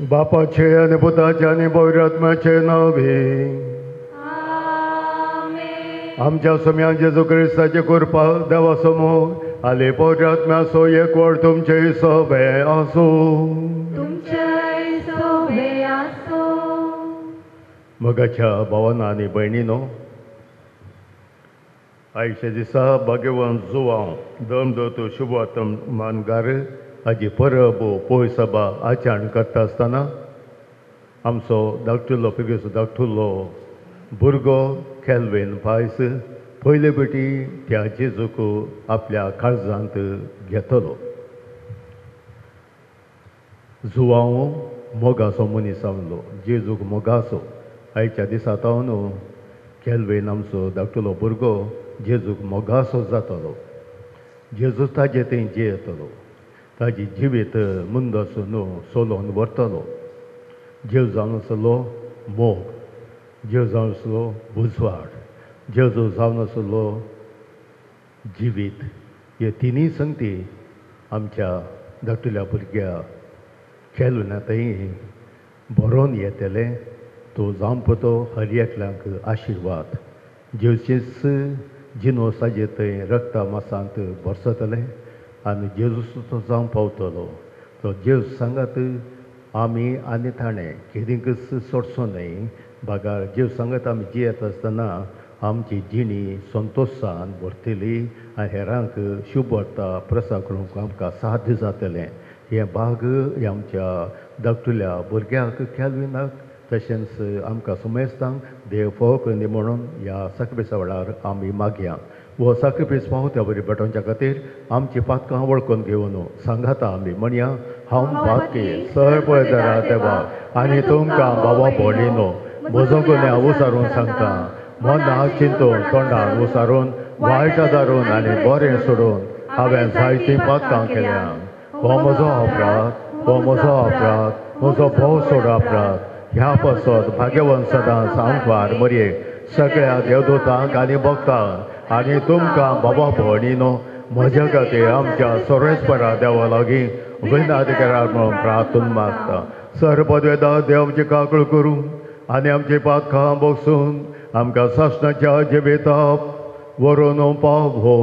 बापाचे आणि पुताचे आणि पवित्र आत्म्याचे नावे. आमच्या सम्यान जेजू क्रिस्ताची कृपा देवा समोर आले पवित्र आत्म्याचो एकवट तुमचे सोबे आसो. मगाच्या भावांनो आनी भयणीनो, आयच्या दिसा भाग्यवान जुवांव दमदोतो शुभवातम मानगार हाजी परब पोय सभा आचरण करता आसतना आमचो धाकटुलो पिगेचो धाकटुलो भुरगो कॅल्विन पायस पयले बेटी त्या जेजूक आपल्या काळजांत घेतलो. जुवांव मोगाचो मनीस आवलो, जेजूक मोगाचो. आयच्या दिसा तावन कॅल्विन आमचो धाकटुलो भुरगो जेजूक मोगाचो जातलो. जेजू ताजे थंय जियेतलो, ताजी जिवीत मुंदसून सोलोन व्हरतलो. जेव जावन आसलो मोग, जेव जावन आसलो उजवाड, जेजू जावन आसलो जिवीत. हे तिनूय संगती आमच्या धाकटुल्या भुरग्या कॅल्विना थंय बरोवन येतले. तो जावन पतो हर एकल्यांक आशिर्वाद. जेवचेच जिनोस ताजे थंय रक्ता मासांत बरसतले आनी जेजूस तो जावन पावतलो. तो जेव सांगात आमी आनी ताणें केदींकच सोडचो न्हय. बागार जेव सांगात आमी जियेत आसतना आमची जिणी संतोशान भरतली आनी हेरांक शुभ वार्ता प्रसार करूंक आमकां साध्य जातलें. हें भाग आमच्या धाकटुल्या भुरग्याक कॅल्विनाक तशेंच आमकां सुमेस्तांक देव फोव करनी म्हणून ह्या साखरपेसा वेळार आमी मागया. वो साखरपेस पावत्या बरी बटोवच्या खातीर आमची पातकां वळखून घेवन सांगाता आमी म्हणया, हांव पातकी सर पळयतां देवा आनी तुमकां बाबा भोंवडिनो म्हजो गुन्या उसारून सांगता. मनाक चिंतून तोंडाक उसारून वायट दारून आनी बरें सोडून हांवें जायतीं पातकां केल्यां. हो म्हजो अपराध, हो म्हजो अपराध, म्हजो भोव सोड अपराध. ह्या पासत भाग्यवान सदांच आमकां मरयेक सगळ्या देवदूतांक आनी भक्तांक आनी तुमकां बाबा भोंवडिनो म्हज्या खातीर आमच्या सर्वेस्परा देवा लागीं विनाधिकारार म्हणून प्रार्थना मागता. सर पदवेदार देव आमची काकूळ करूं आनी आमची पातकां बगसून आमकां सासणाच्या जिविताक व्हरून पावो.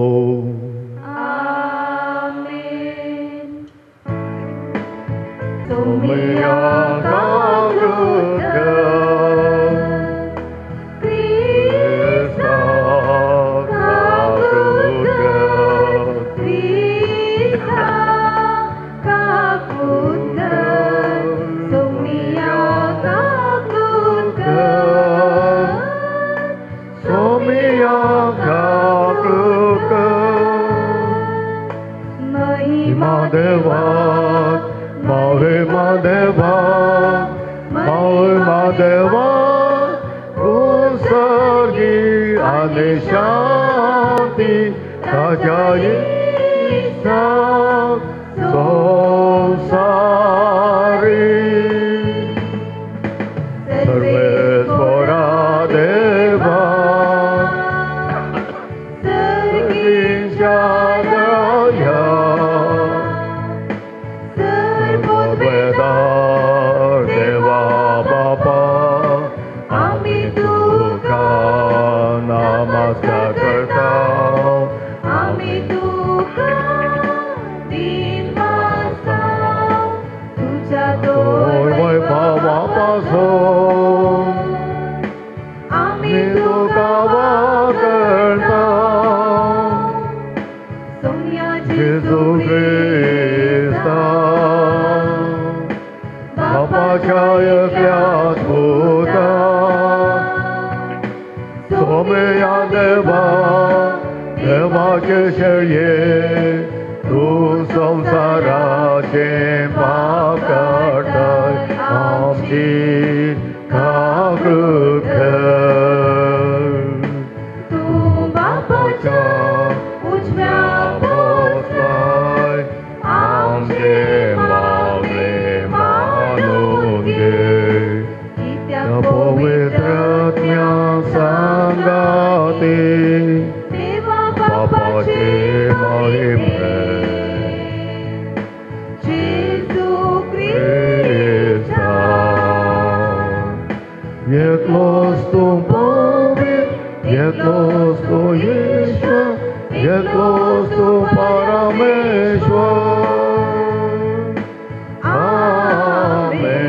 Jesus Christ. एकलोच तूं पवित्र, एकलोच तूं ईश्वर, एकलोच तूं परमेश्वर. आमेन,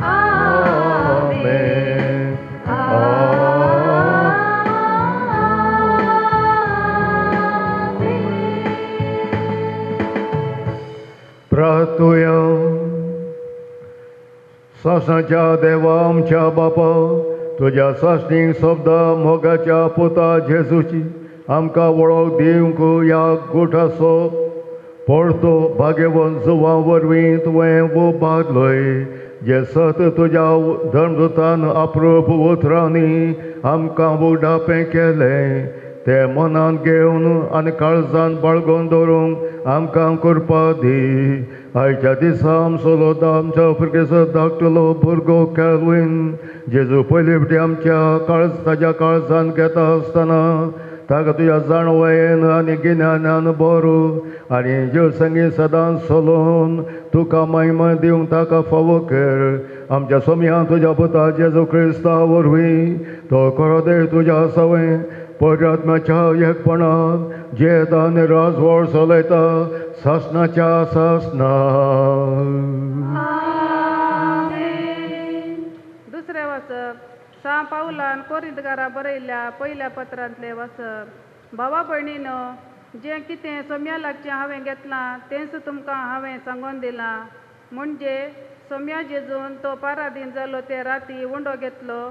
आमेन, आमेन. प्रार्थूया. सासणाच्या देवा आमच्या बापा, तुज्या सासणीक शब्दा मोगाच्या पुता जेजूची आमकां वळख दिवंक ह्या गोठाचो पडतो भाग्यवन जुवां वरवीं तुवें वो बागलय, जे सत तुज्या धर्मदुतान अप्रूप उतरांनी आमकां उडापें केलें, ते मनान घेवन आनी काळजान बाळगून दवरूंक आमकां करपा दी. आयच्या दिसा आमचो आमच्या भुरगेचो धाकटलो भुरगो कॅल्विन जेजू पयली फावटी आमच्या ताज्या काळजान घेता आसतना ताका तुज्या जाणवेन आनी गिन्यानान बरो आनी ज्यो संगी सदांच चलोवन तुका महिमा दिवंक ताका फावो कर. आमच्या सोम्या तुज्या पुता जेजू क्रिस्ता वरवीं तो खरो देव तुज्या सवय पवित्रात्म्याच्या एकपणान जेद आनी राजवळ चलयता सासणाच्या सासना. दुसरें वचप सा पावलान कोरिंतकारां बरयल्ल्या पयल्या पत्रांतलें वचप. भावा भयणीनो, जें कितें सोम्या लागचें हांवें घेतलां तेंच तुमकां हांवें सांगून दिलां. म्हणजे सोम्या जेजून तो पाराधीन जालो ते राती उंडो घेतलो,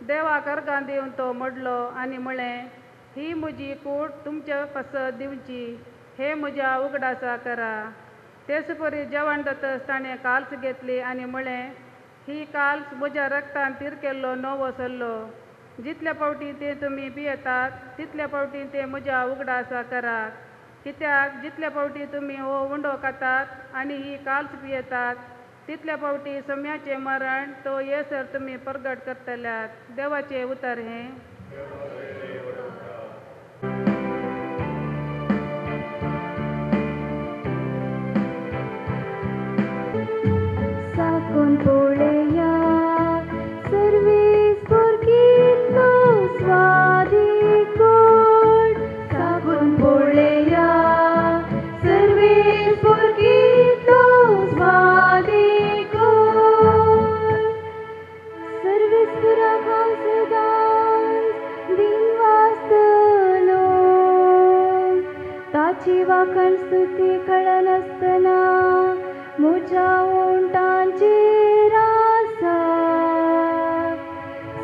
देवाक अर्गां दिवन तो मोडलो आनी म्हळें, ही म्हजी कूड तुमचे पासत दिवची, हे म्हज्या उगडासा करा. तेच परी जेवण जातच ताणें काल्स घेतली आनी म्हळें, ही काल्स म्हज्या रक्तान तीर केल्लो नवो सल्लो. जितल्या फावटी ते तुमी पियेतात तितल्या फावटी ते म्हज्या उगडासा करात. कित्याक जितल्या फावटी तुमी हो उंडो खातात आनी ही काल्स पियेतात तितल्या फावटी सोम्याचें मरण तो येसर तुमी प्रगट करतल्यात. देवाचें उतर हें. साकून पळया सर्वेस कितलो स्वादीक गोड. साकून पळया सर्वेस कितलो स्वादीक गोड. सर्वेस्पराक हांव सदांच दिनवासतलो, ताची वाखण स्तुती कळनासतना म्हज्या ओंटांचेर आसा.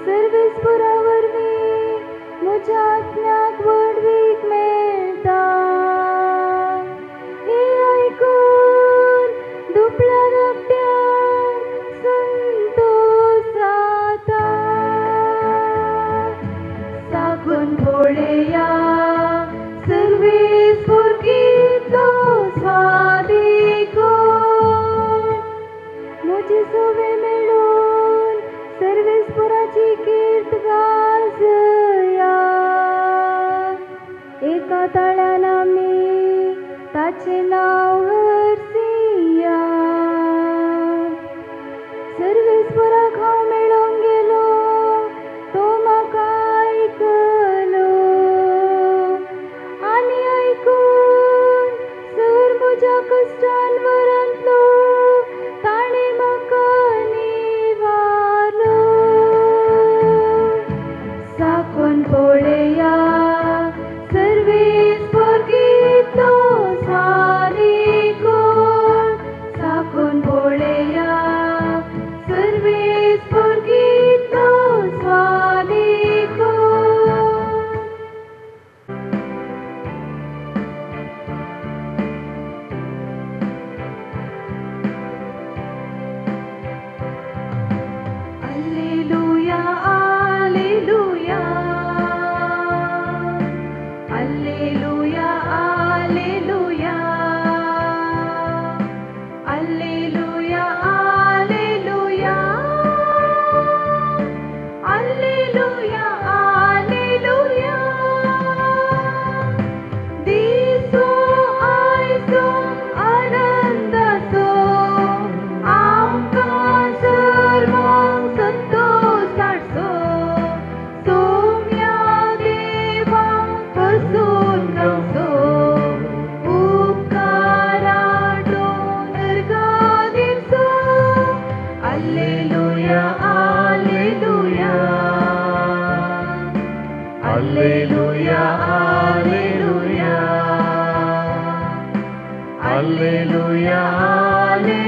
सर्वेस्परा वरवीं म्हज्या आत्म्याक वडवीक मेळटा. हे आयकून दुबळ्या धाकट्यांक संतोश जाता. साकून पळया सर्वेस्पर कितलो स्वादीक गोड. म्हजे सवे मेळून सर्वेस्पराची कीर्त गाजया. एका ताळ्यान आमी ताचें नांव हरसिया. सर्वेस्पराक हांव मेळोंक गेलो, तो म्हाका आयकलो आनी आयकून सर म्हज्या कश्टान वरांतलो ताणें म्हाका निवारलो. साकून पळया सर्वेस्पर कितलो स्वादी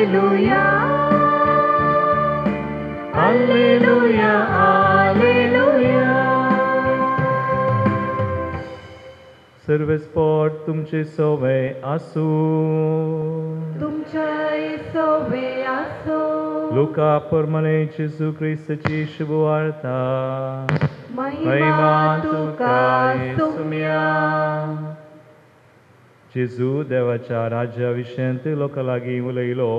Alleluia. Alleluia, Alleluia. सर्वस्पोट तुमचे सोवे आसू. तुमच्या सोबे आसो. लुका परमने जेजू ख्रिस्ताची शुभवार्ता. महिमा तुका सुम्या. जेजू देवाच्या राज्या विशयंत लोकां लागीं उलयलो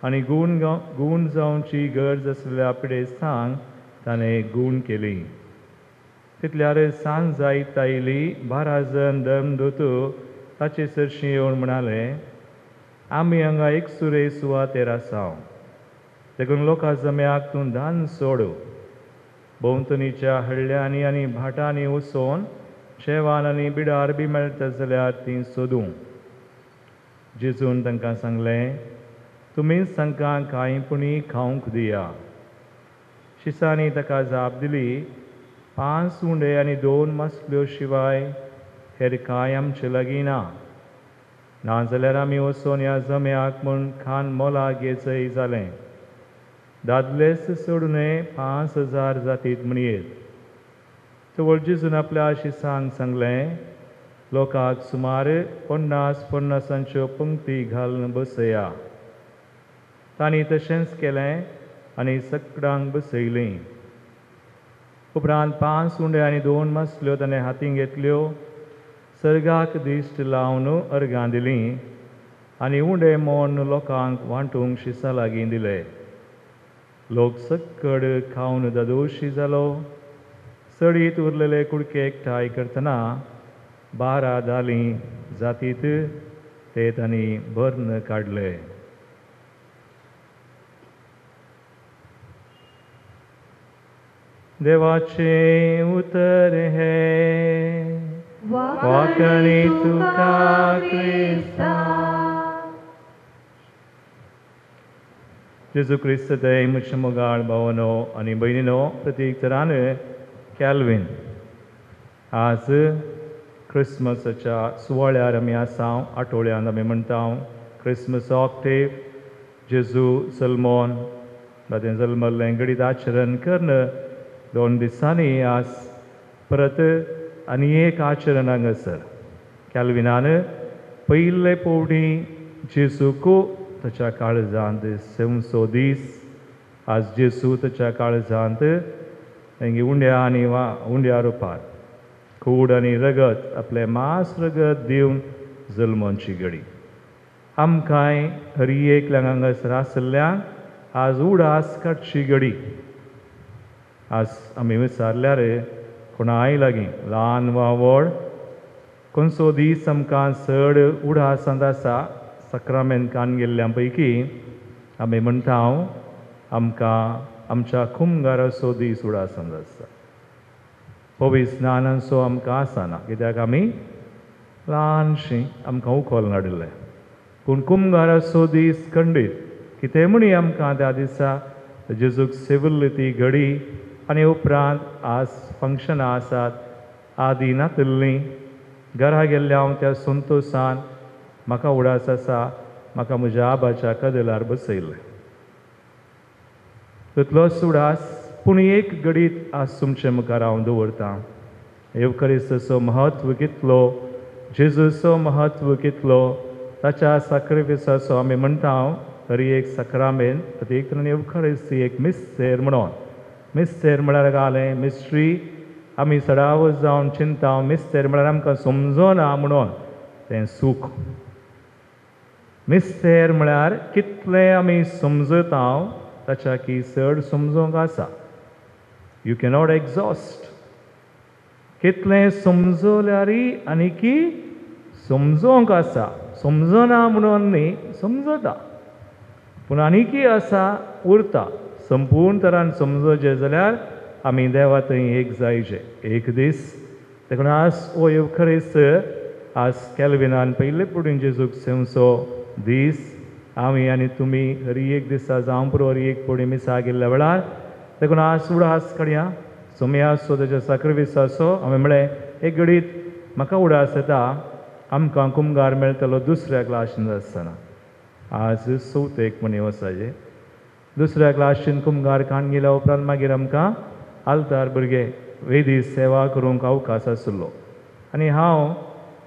आनी गूण जावची गरज आसलेल्या पिडेस्तांक ताणें गूण केली. तितल्यार सांज जायत आयली. 12 जण धर्मदूत ताचे सरशी येवन म्हणाले, आमी हांगा एक सुरे सुवातेर आसाव. देखून लोकां जम्याक तूं दान सोड. भोंवतणीच्या हळड्यांनी आनी भाटांनी वचोन शेवान आनी बिडार बी मेळटा जाल्यार तीं सोदूं. जेजून तांकां सांगलें, तुमीच तांकां कांयपुणी खावंक दिया. शिसांनी ताका जाप दिली, 5 उंडे आनी 2 मासल्यो शिवाय हेर कांय आमचे लागीं ना. नाजाल्यार आमी वचोन ह्या जम्याक म्हूण खाण मोलाक घेचय जालें. दादलेच सोडून 5000 जातीत म्हणयेत. तवळ जेजून आपल्या शिसांक सांगलें, लोकांक सुमार 50 पंक्ती घालून बसया. तांणी तशेंच केलें आनी सगळ्यांक बसयलीं. उपरांत 5 उंडे आनी 2 मासल्यो ताणें हातीं घेतल्यो, सर्गाक दिश्ट लावन अर्गां दिलीं आनी उंडे मोन लोकांक वांटूंक शिसा लागीं दिले. लोक सक्कड खावन दादोशी जालो. सडीत उरलेले कुडके एकठांय करतना 12 दालीं जातीत ते तांणी भरून काडले. देवाचे उतर हे वाकणी तुका क्रिस्ता. जेजू क्रिस्त ते म्हजे मोगाळ भावनो आनी भयणीनो, प्रत्येक तरान कॅल्विन आज क्रिसमसाच्या सुवाळ्यार आमी आसाव. आठवड्यांत आमी म्हणटा क्रिसमस ऑक्टेव. जेजू सल्मोन ताणें जल्मल्लें घडीत आचरण करन 2 दिसांनी आज परत आनी एक आचरण हांगासर. कॅल्विनान पयले पावटी जेजूक ताच्या काळजांत 700 दीस आज जेजू ताच्या काळजांत तेंगे उंड्या आनी उंड्या रुपार कूड आनी रगत आपले मांस रगत दिवन जल्मोनची घडी. आमकांय हर एकल्यांक हांगासर आसल्ल्यांक आज उडास काडची घडी. आज आमी विचारल्यार कोणाय लागीं ल्हान वा व्हड खंयचो दीस आमकां चड उडासांत आसा. सक्रामेंतान गेल्ल्या पैकी आमी म्हणटा आमकां आमच्या कुंभाराचो दीस उडासांत आसा. पवित्र स्नानाचो आमकां आसना, कित्याक आमी ल्हानशीं आमकां उखल नाडिल्लें. पूण कुंभाराचो दीस खंडीत कितें म्हणी आमकां त्या दिसा जेजूक सेवल्ली ती घडी आनी उपरांत आज फंक्शनां आसात. आदी नातिल्लीं घरा गेल्ल्या हांव त्या संतोशान म्हाका उडास आसा, म्हाका म्हज्या आबाच्या कदेलार बसयल्लें. तितलोच उडास पूण एक घडीत आज तुमचे मुखार हांव दवरतां. एवकरिस्ताचो महत्व कितलो, जेजूचो महत्व कितलो, ताच्या सॅक्रिफिसाचो आमी म्हणटा तरी एक सक्रामेंत. प्रत्येक तरेन एवकरिस्ती एक मिस्तेर म्हणून. मिस्तेर म्हळ्यार घालें मिस्ट्री. आमी सडावत जावन चिंता मिस्तेर म्हळ्यार आमकां समजोना म्हणून तें सूख. मिस्तेर म्हळ्यार कितलें आमी समजता ताच्या की चड समजोंक आसा. You cannot exhaust. कितलें समजल्यारी आनी की समजोंक आसा. समजना म्हणून न्ही, समजता पूण आनीकी आसा उरता. संपूर्ण तरान समजोचें जाल्यार आमी देवा थंय एक जायचे एक दीस. देखून आज हो एवकरिस्त आज कॅल्विनान पयले पडून जेजूक 700 दीस आमी आनी तुमी हर एक दिसा जावं पुरो हर एक पडी मिसा गेल्ल्या वेळार देखून आज उडास काडया. सोमयाचो ताच्या सॅक्रिफिसाचो आमी म्हळें एक घडीत म्हाका उडास येता. आमकां कुंभार मेळटलो दुसऱ्याक लाशन आसतना. आज चवथेक म्हणे वसाचे दुसऱ्या क्लासीन कुमगार खाण गेल्या उपरांत मागीर आमकां आल्तार भुरगे वेदी सेवा करूंक अवकाश आसलो आनी हांव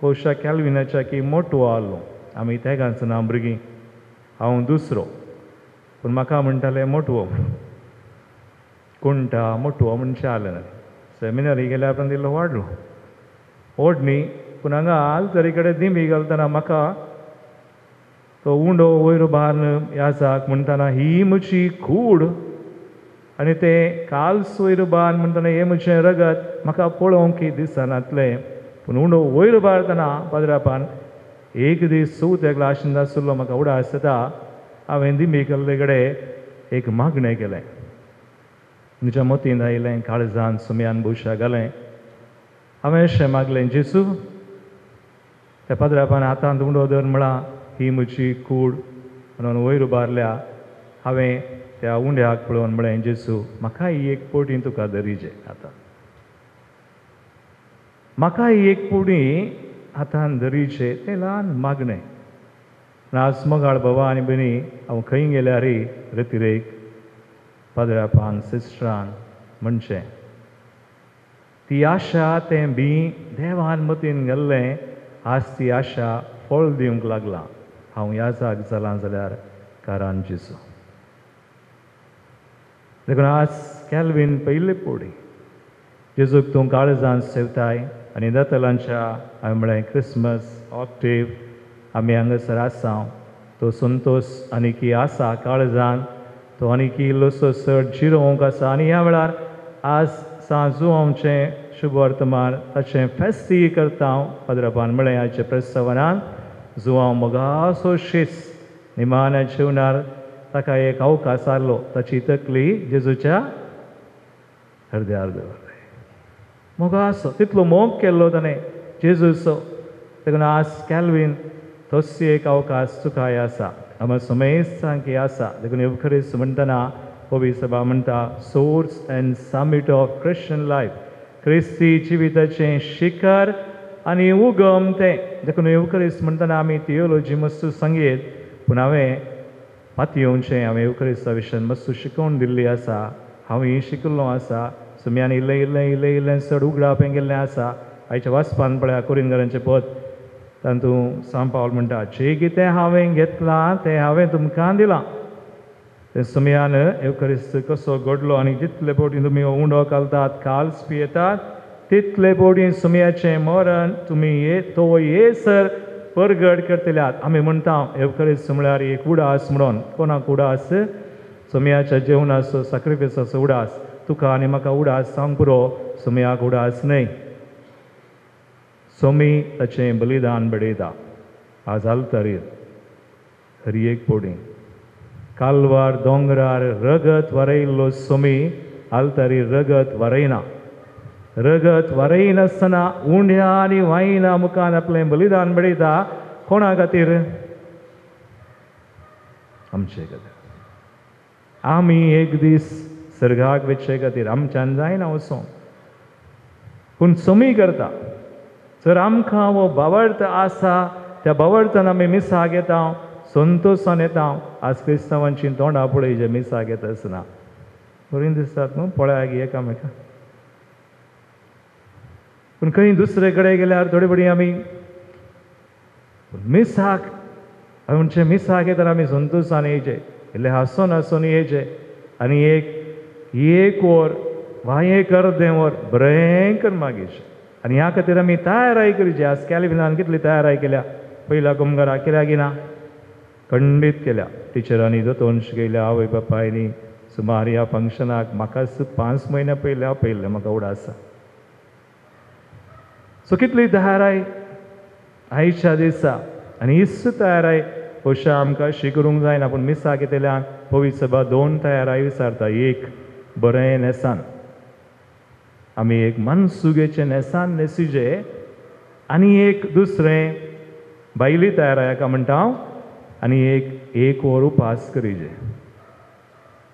भोवशा कॅल्विनाच्या की मोटो आहलो आमी तेगांचो नांव भुरगीं हांव दुसरो पूण म्हाका म्हणटाले मोटवो कुंटा मोटवो म्हणचे आले ना सेमिनरी गेल्या उपरांत इल्लो वाडलो व्हड न्ही पूण हांगा आल्तरी कडेन दिमी घालतना म्हाका तो उंडो वयर बार्न याजाक म्हणटाना ही म्हजी कूड आनी ते काल्स वयर बार्न म्हणटाना हें म्हजें रगत म्हाका पळोवंक दिसनातलें पूण उंडो वयर बारतना पाद्रापान एक दीस चवथ्या क्लासीन आसलो म्हाका उडास जाता हांवें दिमी गेल्ले कडेन एक मागणें केलें म्हज्या मतींत आयलें काळजान सुम्यान बुशा घालें हांवें अशें मागलें जेसू त्या पाद्रापान हातांत उंडो धर म्हळां ही म्हजी कूड म्हणून वयर उबारल्या हांवें त्या उंड्याक पळोवन म्हळें जेसू म्हाका ही एक पोटी तुका दरीजे आतां म्हाका ही एक पोटी हातान दरीचे तें ल्हान मागणें आज मोगाळ बाबा आनी भयणी हांव खंय गेल्यारय रतिरेक पाद्रापांक सिस्टरान म्हणचें ती आशा तें बी देवान मतीन घाल्लें आज ती आशा फळ दिवंक लागलां हांव ह्या जाग जालां जाल्यार कारण जेसू देखून आज कॅल्विन पयले पोडी जेजूक तूं काळजान सेवताय आनी दातलांच्या हांवें म्हळें क्रिसमस ऑक्टेव आमी हांगासर आसा तो संतोश आनीकी आसा काळजान तो आनीकी इल्लोसो चड जिरोवंक आसा आनी ह्या वेळार आज सांजू आमचें शुभ वर्तमान ताचें फेस्ती करता हांव पाद्रापान म्हळें हाचे प्रस्तावनान जो हांव मोगासो शीस निमाण्या जिवनार ताका एक अवकाश आसलो ताची तकली जेजूच्या हृदयार दवरले मोगासो तितलो मोग केल्लो ताणें जेजूचो देखून आज कॅल्विन तोसी एक अवकाश चुकाय आसा आमी सुमेज सांगी आसा देखून एवखरीस म्हणटना पवित्र सभा म्हणटा source end summit of Christian life क्रिस्ती जिविताचें शिखर आनी उगम तें देखून एवखरीस म्हणटना आमी थियोलॉजी मस्तू सांगेत पूण हांवें मातयेवचें हांवें एवखरीसा विशयान मस्तू शिकोवन दिल्ली आसा हांवूय शिकिल्लो आसा सुम्यान इल्लें इल्लें इल्लें इल्लें चड उगडावप गेल्लें आसा आयच्या वाचपान पळया कोरिंथरांचें पद तातूंत सांत पावल म्हणटा जें कितें हांवें घेतलां तें हांवें तुमकां दिलां ते सुम्यान एवखरीस्त कसो घडलो आनी जितले पोटी तुमी उंडो घालतात काल्स पियेतात तितले पोटी सुम्याचें मरण तुमी तो येसर परगट करतल्यात आमी म्हणटा एवखरीस्त म्हळ्यार एक उडास म्हणून कोणाक उडास सुम्याच्या जेवणाचो सॅक्रिफायसाचो उडास तुका आनी म्हाका उडास सांग पुरो सुम्याक उडास न्हय सोमी ताचें बलिदान बडयता आज आल्तारीर खरी एक पोटी काल्वार दोंगरार रगत वरयल्लो सोमी आल्तारीर रगत वरयना रगत वरयनासतना उंड्या आनी वायना मुखार आपलें बलिदान बडयता कोणा खातीर आमचे खातीर आमी एक दीस सर्गाक वचचे खातीर आमच्यान जायना वचोंक पूण सोमी करता जर आमकां हो बावर्त आसा त्या बावर्तान आमी मिसाक येता संतोशान येता आज क्रिस्तांवांची तोंडां पळय जे मिसाक येता आसना बरीं दिसतात न्हू पळयाक एकामेका पूण खंय दुसरे कडेन गेल्यार थोडी बडी आमी मिसाक म्हणजे मिसाक येतना आमी संतोशान येयचे इल्ले हांसून हांसून येयचे आनी एक वर वा एक अर्दें वर बरें करून मागीर आनी ह्या खातीर आमी तयाराय करची आज कॅल्विनान कितली तयाराय केल्या पयल्या कुमगारा केल्या की ना खंडीत केल्या टिचरांनी दोतोन शिकयल्या आवय बापायनी सुमार ह्या फंक्शनाक म्हाका 5 म्हयने पयले आपयल्लें म्हाका उडास सो कितली तयाराय आयच्या दिसा आनी इस्त तयाराय अशें आमकां शिकरूंक जायना पूण मिसाक येतल्याक पवित्र सभा 2 तयाराय विचारता एक बरें नेसान आमी एक मनसुगेचें नेसान न्हेसिजे आनी एक दुसरें बायली तयाराय हाका म्हणटा हांव आनी एक वर उपास करीजे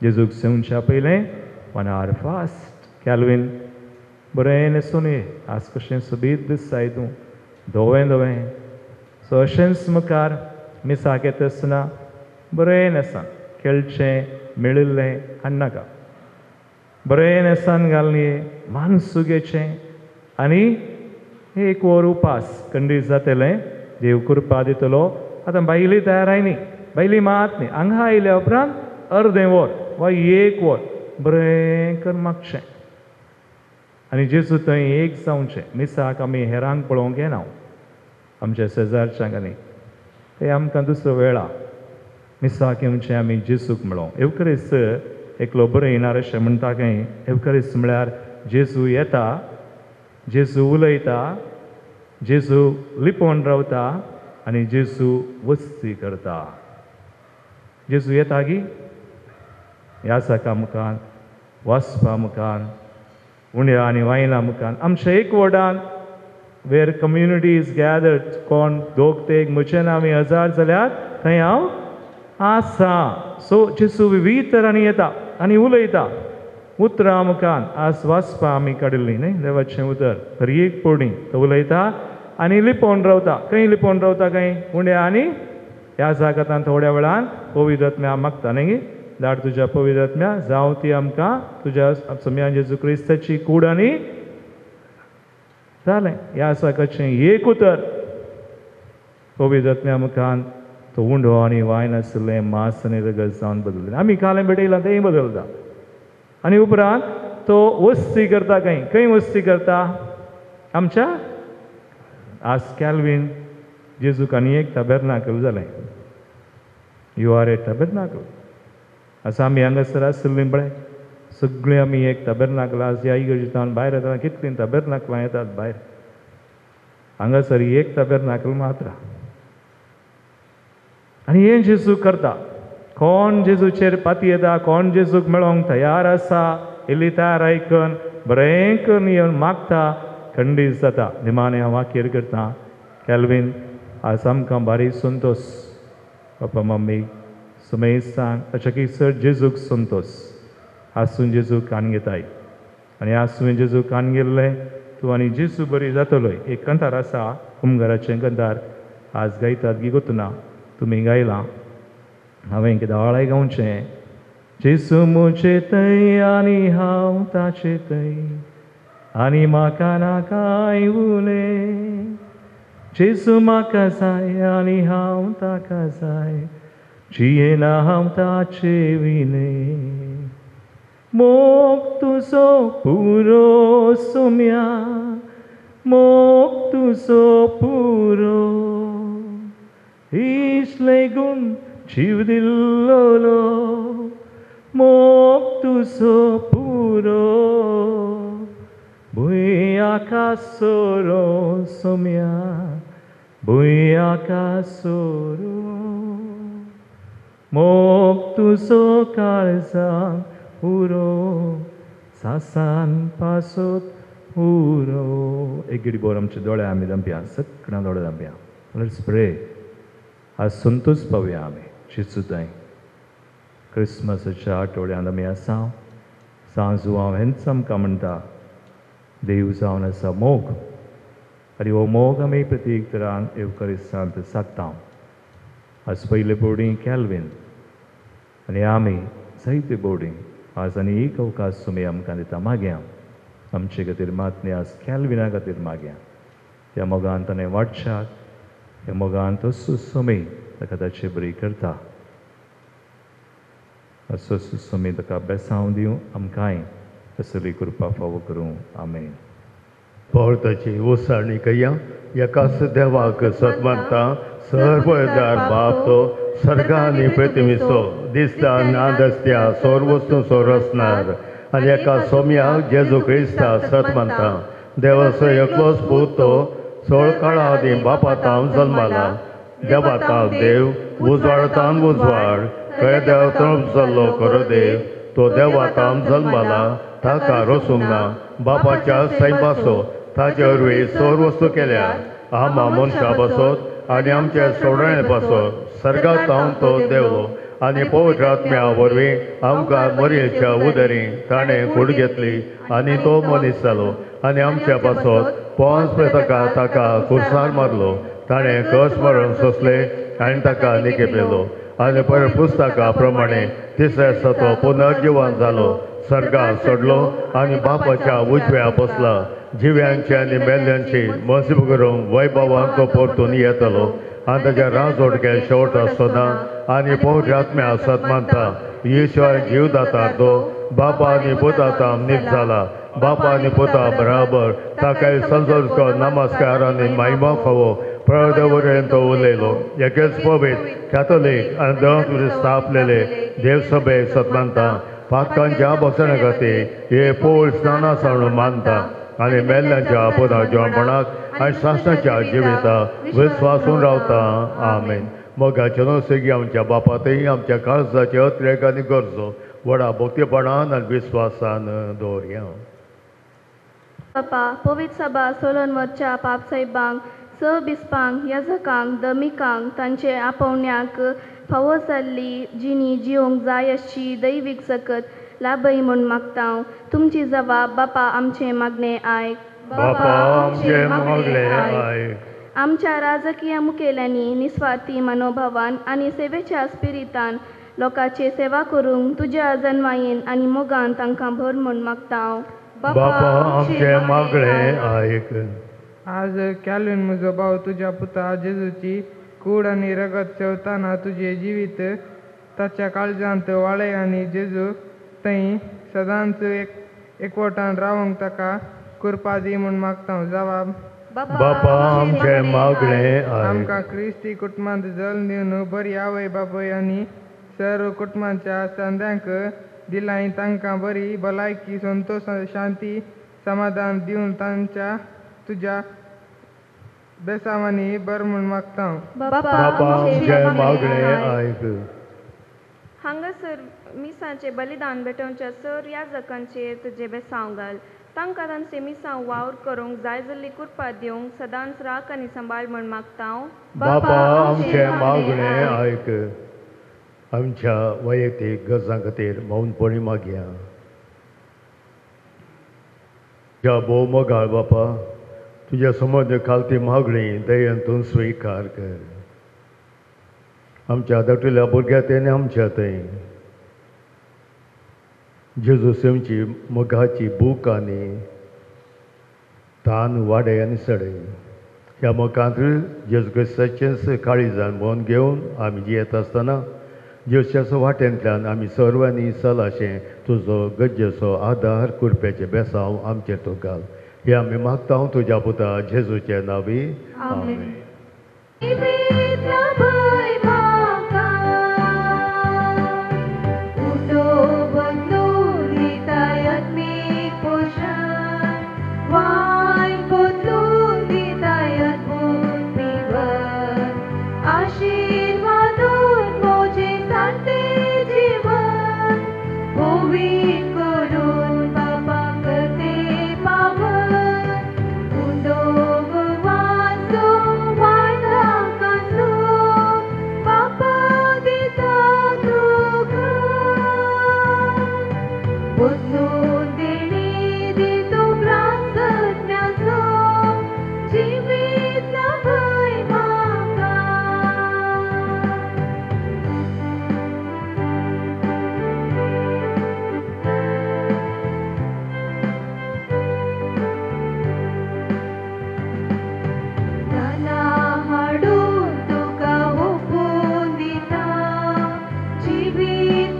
जेजूक सेवच्या पयलें 1 hour फास्ट कॅल्विन बरें न्हेसून ये आज कशें सोबीत दिसताय तूं धोवें धोवें सो अशेंच मुखार मिसाक येता आसतना बरें नेसान खेळचें मेळिल्लें हाडनाका. बरें नेसान घालून मानसुगेचें आनी एक वर उपास खंडीत जातलें, देव कृपा दितलो. आतां बायली तयार आयली, बायली मात न्ही, हांगा आयल्या उपरांत अर्दें वर वा 1 वर बरें कर मागचें आनी जेजू थंय एक जावचें. मिसाक आमी हेरांक पळोवंक येना, आमच्या शेजारच्यांक आनी ते आमकां दुसरो वेळा मिसाक येवचें आमी जेजूक मेळोवंक. एवकरेस्त एकलो बरें येणार अशें म्हणटा खंय. एवकरेस्त म्हळ्यार जेजू येता, जेजू उलयता, जेजू लिपोवन रावता आनी जेजू वस्ती करता. जेजू येता गी ह्या साका मुखान वाचपा मुखान उंड्या आनी वायना मुखान आमच्या एक वॉर्डान वेर कम्युनिटी इज गॅदर्ड. कोण दोग तेग म्हजें नांव 1000 जाल्यार थंय हांव आसा. सो जेजू विविध तरांनी येता आनी उलयता. उतरां मुखान आज वाचपा आमी काडिल्लीं न्ही, देवाचें उतर खरी एक पोरणी तो उलयता आनी लिपोवन रावता. खंय लिपोवन रावता खंय उंड्या आनी ह्या जागातान थोड्या वेळान पवित्र आत्म्या मागता न्ही. धाड तुज्या पवित्र आत्म्या, जावं ती आमकां तुज्या सम्या जेजू क्रिस्ताची कूड आनी जालें. ह्या साकाचें एक उतर पवित्र आत्म्या मुखान तो उंडो आनी वायन आशिल्लें मांस आनी रगत जावन बदललें. आमी कालें भेटयलां तेंय बदलता. आनी उपरांत तो वस्ती करता खंय. खंय वस्ती करता आमच्या आज कॅल्वीन जेजूक आनी एक टॅबर्नाकल जालें. You R A टॅबर्नाकल. आतां आमी हांगासर आशिल्लीं बळें सगळीं आमी एक टॅबर्नाकल. आज ह्या इगर्जेंतल्यान भायर येता कितलीं टॅबर्नाकलां येतात भायर. हांगासर एक टॅबर्नाकल मात्र आनी हें जेजू करता. कोण जेजूचेर पाती येता, कोण जेजूक मेळोंक तयार आसा, इल्ली तयार आयकन बरें करून येवन मागता, खंडीत जाता. निमाणें हांव वाक्यर करता. कॅल्वीन आज आमकां बारीक संतोश पप्पा मम्मी सुमेश सांग अशें की सर जेजूक संतोश. आसून जेजू कान घेताय आनी आसून जेजू कान गेल्लें तूं आनी जेजू बरी जातलोय. एक कंतार आसा कुमगाराचें कंतार आज गायतात गी गोतुना तुमी गायलां. हांवें कितें आळाय गावचें. जेजू म्हजे थंय आनी हांव ताचे थंय आनी म्हाका ना कांय उलय. जेजू म्हाका जाय आनी हांव ताका जाय, जियेना हांव ताचे विणे. मोग तुजो पुरो सोम्या, मोग तुजो पुरो, इश्ले गूण जीव दिल्लोलो. मोग तुजो पुरो भुंयाका सोरो सोम्या, भुंयाका सोरो. मोग तुजो काळजां पुरो, सासान पासोत पुरो. एक घडी बोर आमचे दोळे आमी दांपया, सगळ्यां दोळे दांपया. लेट्स प्रे. आज संतोश पावया आमी जेजू थंय. क्रिसमसाच्या आठवड्यांत आमी आसा. सांजू हांव हेंच आमकां म्हणटा, देव जावन आसा मोग आनी हो मोग आमी प्रत्येक तरान एवकरिस्तांत सादता. आज पयले बोर्डींग कॅल्वीन आनी आमी जायते बोर्डींग आज आनी एक अवकाश तुमी आमकां दिता. मागया आमचे खातीर मातने आज कॅल्विना खातीर मागया. ह्या मोगान ताणें वाडच्यात, ह्या मोगान तो सुसमी ताका ताची बरी करता. असो सुसमी ताका बेसांव दिवं आमकांय तसली कृपा फावो करूं. आमेन. भारताची ओसाळणी कया एकाच देवाक सतमानता सर्वदार बाप तो सर्गा आनी पृथ्वीचो दिसता नादस्त्या सोर वस्तू सोर असणार आनी एका सोम्याक जेजू क्रिस्ता सतमानता. देवाचो एकलोच पूत तो सोळ काळा आदी बापातां जल्माला. देवातां देव उजवाडतान उजवाड खंय देव तळप जाल्लो खरो देव. तो देवातां जल्माला ताका रोसूंक ना. बापाच्या सैमासो ताचे वरवीं सोर वस्तू केल्या. आमा मनशा बसत आनी आमचे सोडणे बसत सर्गांत तावन तो देवलो आनी पवित्र आत्म्या वरवीं आमकां मरियेच्या उदरी ताणें कूड घेतली आनी तो मनीस जालो आनी आमच्या बसत पोंस प्रेतका ताका खुर्सार मारलो. ताणें कस मरण सोंसलें आनी ताका निकेपेलो आनी पर पुस्तका प्रमाणे तिसऱ्या दिसा तो पुनर्जिवन जालो, सर्गाक चडलो आनी बापाच्या उजव्या बसला. जिव्यांची आनी मेल्ल्यांची मसीब करूंक वैभवान तो परतून येतलो आनी ताच्या राजोडके शेवट आसतना आनी पवित्र आत्म्या सतमानता ईश्वर जीवदाता तो बापा आनी पुताता नीत जाला. बापा आनी पुता बराबर ताकाय संजोजको नमस्कार आनी महिमा फावो प्रदवरेन तो उलयलो. एकेच पवित्र कॅथोलीक आनी दर स्थापलेले देवसभेक सतमानता पातकांच्या बसण्या खातीर हे पोळ स्नाना सावन मानता आनी मेल्ल्यांच्या पुनर्जीवनपणाक आनी शासनाच्या जिविता विस्वासून रावता. आमेन. मोगाचे नोसेगी आमच्या बापातय आमच्या काळजाचे अत्रेक आनी गरजो व्हडा भक्तीपणान आनी विस्वासान दवरया. बापा पवित्र सभा सोलोनवरच्या पापसाहेबांक स बिस्पांक याजकांक दमिकांक तांचे आपोवण्याक फावो जाल्ली जिणी जिवंक जाय अशी दैवीक सकत लाभय म्हूण मागता. तुमची जबाब बापा आमचे मागणे आयक. बापा आमचे मागणे आयक. आमच्या राजकीय मुखेल्यांनी निस्वार्थी मनोभावान आनी सेवेच्या स्पिरितान लोकांची सेवा करूंक तुज्या जन्मायेन आनी मोगान तांकां भर म्हूण मागता. बापा आमचे मागणे आयक. आज कॅल्विन म्हजो भाव तुज्या पुता जेजूची कूड आनी रगत सेवताना तुझे जिवीत ताच्या काळजांत वाळे आनी जेजू थंय सदांच एकवटान रावंक ताका कृपा दी म्हूण मागता. जबाब बापा आमचे मागणे आयक. आमकां क्रिस्ती कुटुंबांत जल्म दिवन बरी आवय बापय आनी सर्व कुटुंबांच्या संद्यांक दिलाय तांकां बरी भलायकी संतोष शांती समाधान दिवन तांच्या तुज्या बेसावांनी बर म्हूण मागता. बापा आमचे मागणे आयक. हांगासर मिसांचे बलिदान भेटोवच्या सर याजकांचेर तुजे बेसांव घाल. तांकां तांचे मिसांव वावर करूंक जाय जाल्ली कृपा दिवंक सदांच राख आनी सांबाळ म्हूण मागता. बापा आमचे मागणे आयक. आमच्या वैयक्तीक गरजां खातीर मौनपणी मागया. ज्या भोव मोगाळ बापा तुज्या समोर खालती मागणी दयेंतून स्विकार कर. आमच्या धाकटुल्या भुरग्यां आनी आमच्या थंय जेजू सेवची मोगाची भूक आनी तान वाडय आनी सडय. ह्या मोगांत जेजू क्रिस्ताचेंच काळीजान भोवन घेवन आमी जियेत आसतना जेजूच्या वाटेंतल्यान आमी सर्वांनी सलाशें तुजो गरजेचो आदार कुरप्याचे बेसांव आमचेर तूं घाल. हे आमी मागता तुज्या पुता जेजूचे नांवी. आमेन.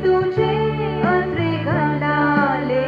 तुझे अत्रे घालाले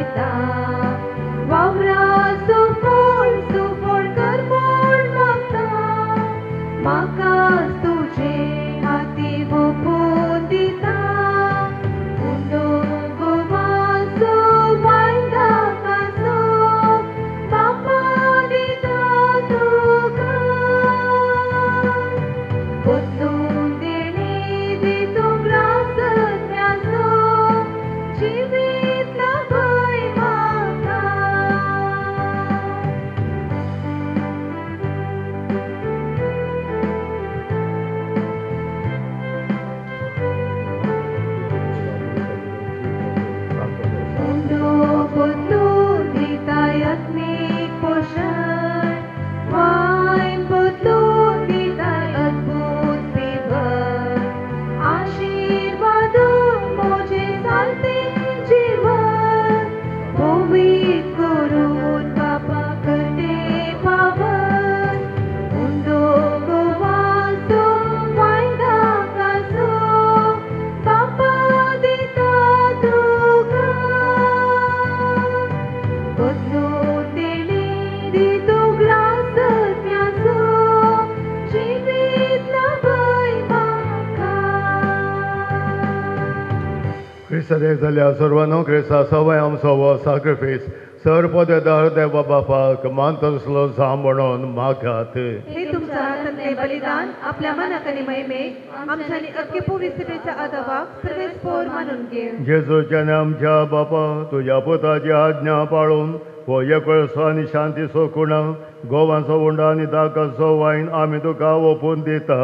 सदैव जाल्यार सर्वांनो क्रिस्ता सवय आमचो हो सॅक्रिफीस सर पदेदार देवा बापाक मानतसलो जावं म्हणून मागात. हे तुमच्या हातातले बलिदान आपल्या मनाक आणि महिमेक आमच्यानी अख्खे पवित्रतेच्या आदावाक सर्वेस्पोर मानून घे. जेजूच्यान आमच्या बापा तुझ्या पुताची आज्ञा पाळून हो एकळसो आनी शांतीचो खुणा गोवांचो उंडा आनी दाकाचो वायन आमी तुका ओपून दिता.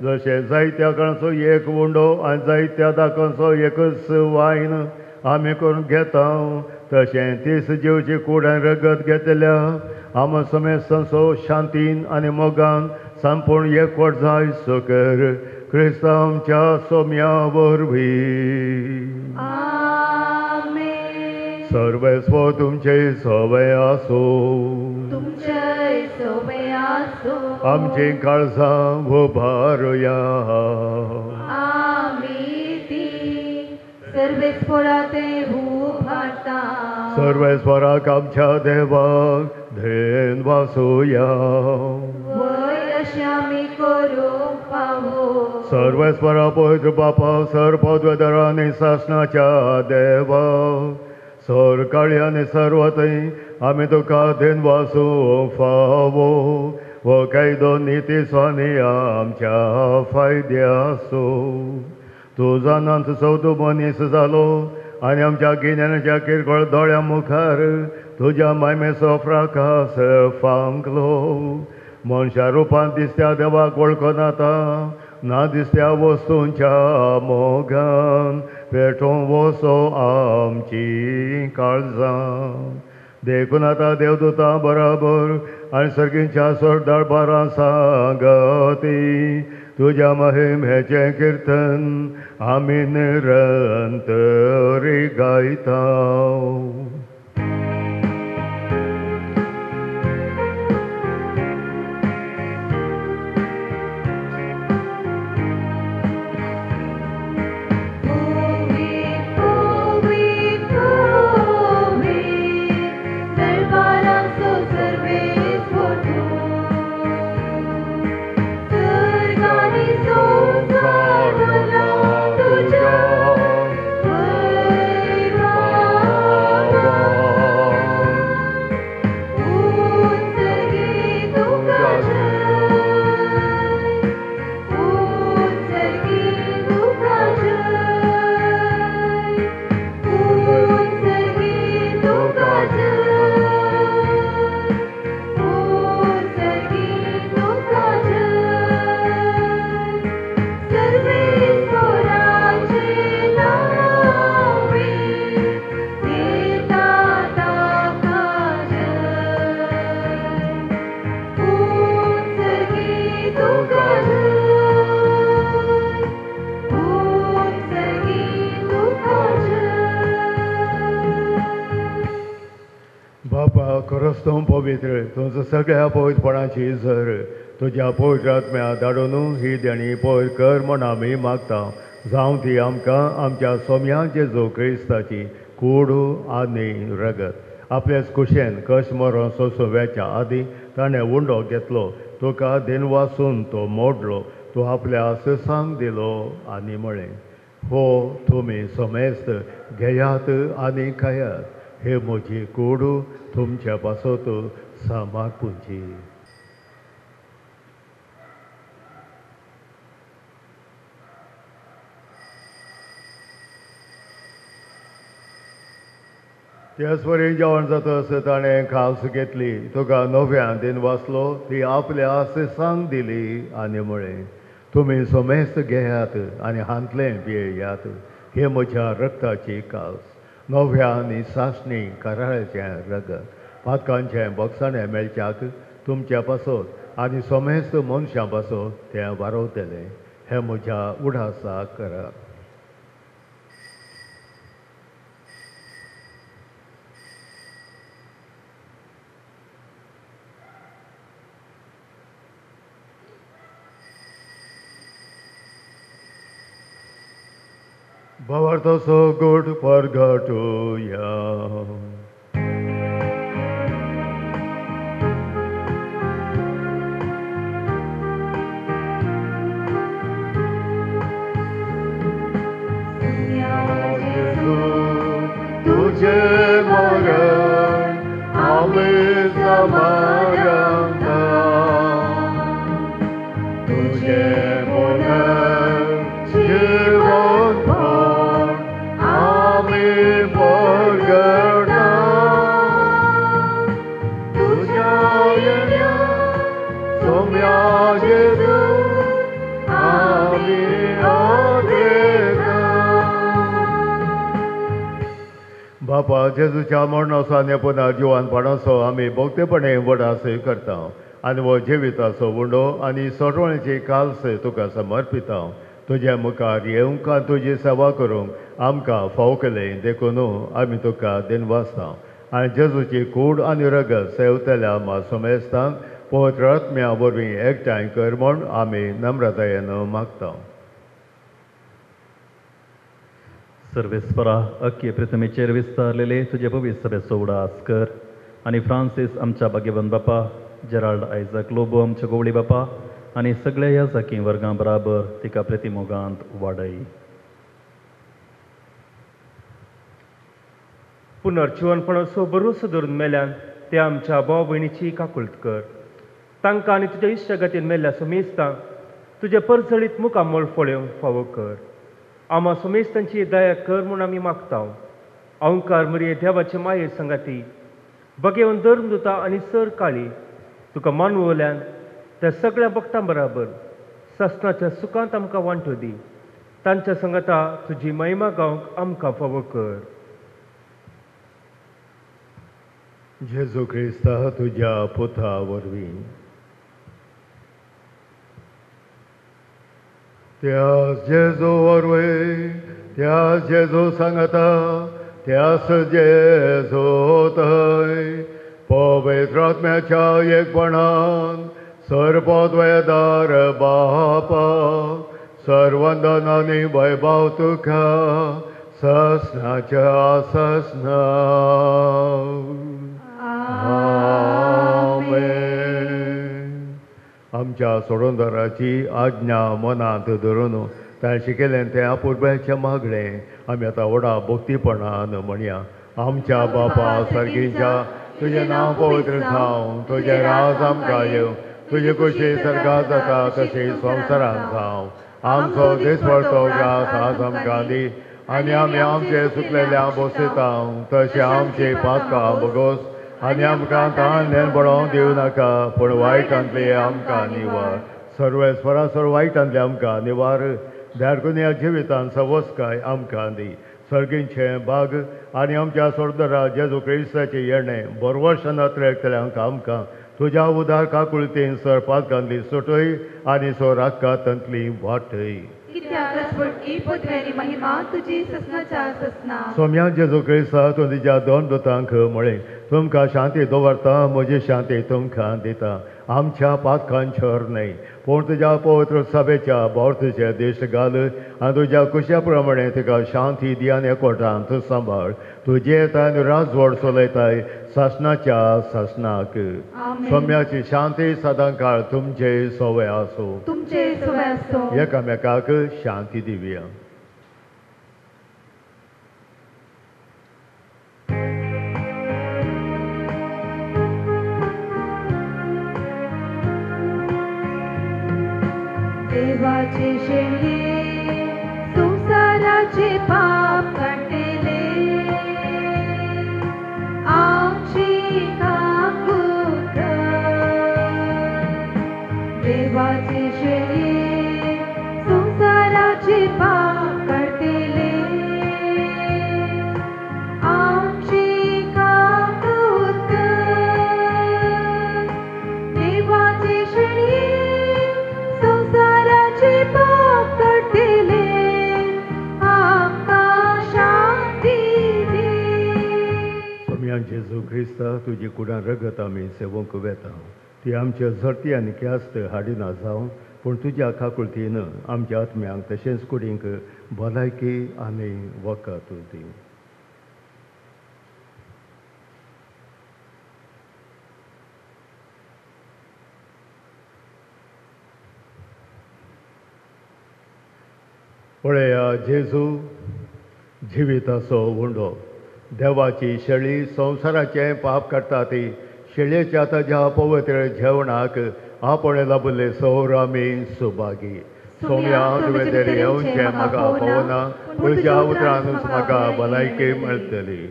जशें जायत्या कणांचो एक उंडो आनी जायत्या दाकांचो एकच वायन आमी करून घेता तशें तीस जीवची कूड आनी रगत घेतल्या आम समेस्तांचो शांतीन आनी मोगान संपूर्ण एकवट जाय कर क्रिस्ता आमच्या सोम्या वरवीं. सर्वेस्व तुमचे सवय आसो. तुमचे सवय आसो. आमची काळजां उबारुया. आमी ती सर्वेस्पराते उबारता. सर्वेस्वराक आमच्या देवाक धेन वासुया. वय अशें आमी करूंक फावो. सर्वेस्वरा पवित्र बापा सर पदवेदार आनी शासनाच्या देवा सर काळी आनी सर्वतय आमी तुका धेन वासूंक फावो. हो कायदो नितीचो आनी आमच्या फायद्याचो. तूं जाणांत चवथो मनीस जालो आनी आमच्या गिन्यानाच्या किरकोळ दोळ्या मुखार तुज्या मायमेचो प्रकाश फांकलो. मनशा रुपान दिसत्या देवाक वळखून आता ना दिसत्या वस्तूंच्या मोगान पेटोवन वचो आमची काळजां. देखून आतां देवदूतां बराबर आनी सर्गींच्या सरदारबारां सांगती तुज्या महिमेचें किर्तन आमी निरंतरी गायता. खरोच तूं पवित्र तुजो सगळ्या पवित्रपणाची झर तुज्या पवित्र आत्म्या धाडून ही देणी पवित्र कर म्हण आमी मागता. जावं ती आमकां आमच्या सोम्या जेजू क्रिस्ताची कूड आनी रगत आपल्याच कुशेन कश मरण सोंसोव्याच्या आदीं ताणें उंडो घेतलो तुका दिन वासून तो मोडलो तूं आपल्या आससांक दिलो आनी म्हळें हो तुमी समेस्त घेयात आनी खायात. हे म्हजी कूड तुमच्या पासत सामारपुंची. त्याच वरी जेवण जातस ताणें खास घेतली तुका नव्यान दिन वाचलो ती आपल्या आसेसांक दिली आनी म्हळें तुमी समेस्त घेयात आनी हांतलें पियेयात. हे म्हज्या रक्ताची कास नव्या आनी सासणी कराळ्याचें रगत पातकांचें बक्षाणें मेळच्याक तुमच्या पासत आनी समेस्त मनशां पासत तें वारवतलें. हें म्हज्या उडासाक करात. Bavartoso good purgatoria. Señor तुझे मरण आम्ही समारंभा तुझे मरण जीवन भर आम्ही बरगडा तुझ्या येण्या सोम्या येजू आम्ही बापा जेजूच्या मरणाचो नेपनार जिवानपणाचो आमी भोगतेपणे वडासय करता आनी हो जिविताचो उंडो आनी सोडवण्याची काल्स तुका समर्पिता तुज्या मुखार येवंक आनी तुजी सेवा करूंक आमकां फाव केलें देखून आमी तुका दिनवासता आनी जेजूची कूड आनी रगत सेवतल्या मासुमेस्तांक पवित्र आत्म्या वरवीं एकठांय कर म्हूण आमी नम्रतायेन मागता. सर्वेस्परा अख्खे प्रथमेचेर विस्तारलेले तुजे पवित्र सभेचो उडास कर आनी फ्रांसीस आमच्या भाग्यवान बापा जेराल्ड आयजक लोबो आमच्या गोवळी बापा आनी सगळ्या ह्या जाकी वर्गां बराबर तिका प्रतिमोगांत वाडय. पुनर्जीवनपणाचो भरोसो धरून मेल्यान ते आमच्या भाव भयणीची काकुळट कर. तांकां आनी तुज्या इश्टगतीन मेल्ल्या सोमेस्तांक तुजे परजळीत मुखामोळ फळेवंक फावो कर. आम्हा सोमेस्तांची दया कर म्हूण आमी मागता. अवंकार मरिये देवाचे माये संगाती भगेवन धर्मदुता आनी सर काळी तुका मानवल्यान त्या सगळ्या भक्तां बराबर ससनाच्या सुखांत आमकां वांटो दी. तांच्या संगता तुजी महिमा गावंक आमकां फावो कर. जेजू क्रिस्ता तुज्या पुता वरवीं त्याच जेजू वरवीं त्याच जेजू सांगता त्याच जेजू थंय पवित्र आत्म्याच्या एकपणान सर्वोद्वेदार बापा सर्वंदनांनी वैभव तुका ससनाच्या ससना आमच्या सोडोंदराची आज्ञा मनांत धरून ताणें शिकयलें तें अपुर्ब्याचें मागणें आमी आतां व्हडा भक्तीपणान म्हणया. आमच्या बापा सर्गीच्या तुजें नांव पवित्र जावं तुजें राज आमकां येवं तुजी कुशी सर्गांत जाता तशी संवसारांत जावं. आमचो दिसपडटो घास आज आमकां दी आनी आमी आमचे चुकलेल्या बोसयता तशें आमची पातकां भोगोस आनी आमकां ताणें बळोवंक दिवं नाका पूण वायटांतले आमकां निवार. सर्वेस्परासर वायटांतले आमकां निवार धाडकून ह्या जिवितांत सवस्काय आमकां दी. सर्गींचें बाग आनी आमच्या सोडदरा जेजू क्रिस्ताचें येणें बरवर्स नत्रेकतल्यांक आमकां तुज्या उदार काकुळतीन सर पातकांतली सुटय आनी सो राक्कांतली वाटय. सोम्या जेजू क्रिस्ता तूं तुज्या दोन दुतांक म्हळें तुमकां शांती दवरता म्हजी शांती तुमकां दिता. आमच्या पातकांचेर न्हय पूण तुज्या पवित्र सभेच्या भोंवतणेचे दिश्ट घाल आनी तुज्या कुशा प्रमाणे तिका शांती दी आनी एकवटान तूं सांबाळ. तुजे येताय राजवड चलयताय ससनाच्या ससनाक. सोम्याची शांती सदां काळ तुमचे सोवे आसूं. एकामेकाक शांती दिवया. देवाचे शेळये संसाराचे पाप काढले आमची काकूट. देवाचे शेळये संसाराचे पाप काढले आमची काकूट. देवाचे शेळये संसाराचे पाप काढले आमकां शांती दी. सोम्यान जेजू क्रिस्ता तुजी कुडान रगत आमी सेवंक वेता. ती आमच्या झरती आनी क्यास्त हाडिना जावं पूण तुज्या काकुळतीन आमच्या आत्म्यांक तशेंच कुडींक भलायकी आनी वखद दी. पळया जेजू जिविताचो उंडो देवाची शेळी संवसाराचें पाप काडटा ती शेळयेच्या ताज्या पवित्र जेवणाक आपण लाभले सौर आमी सुभागी. सोम्या तुवें तरी येवचें म्हाका पावना तुज्या उतरांनूच म्हाका भलायकी मेळटली.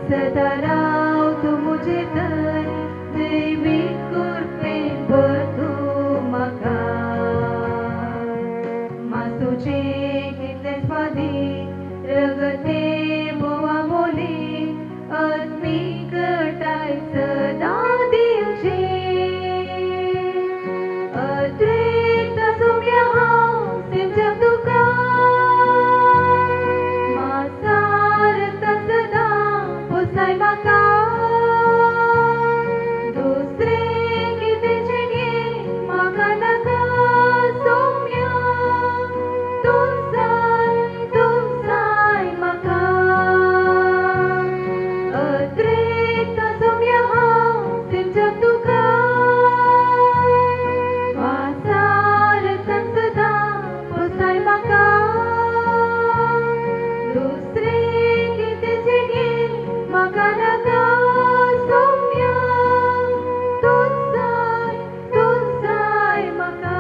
सदा राव तूं मुझे तर दैवीक कृपेन भर तूं म्हाका. मातुजें कितलेंच फादी रगते बोवा मोली आत्मीकताय सदां दिवचे. अद्वैत सोम्या हांव सेवचें तुका पोसाय म्हाका. दुसरें कितें जिणें म्हाका नाका सोम्या. तूं जाय म्हाका. अद्वैत सोम्या हांव सेवचें तुका वासार सदां पोसाय म्हाका. दुसरें कितें जिणें म्हाका नाका सोम्या. तूं जाय म्हाका.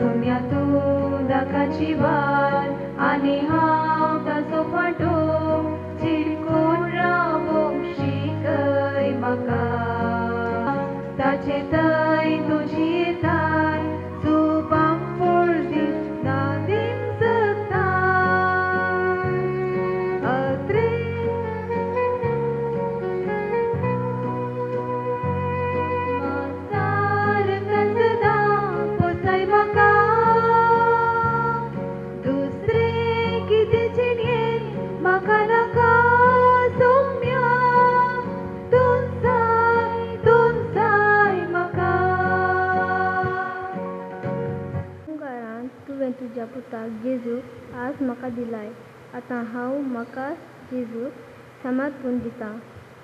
सोम्या तूं दाकाची वाट आनी हांव ताचो फाटो चिरकून रावोंक शिकय म्हाका. ताचे थंय तुजी येताय चुपांक फळ दिसता दिसता. पोसाय म्हाका. दुसरें कितें जिणें म्हाका नाका सोम्या. तूं जाय म्हाका. घरांत तुवें तुज्या पुताक जेजू आज म्हाका दिलाय. आतां हांव म्हाका जेजू समर्पण दितां.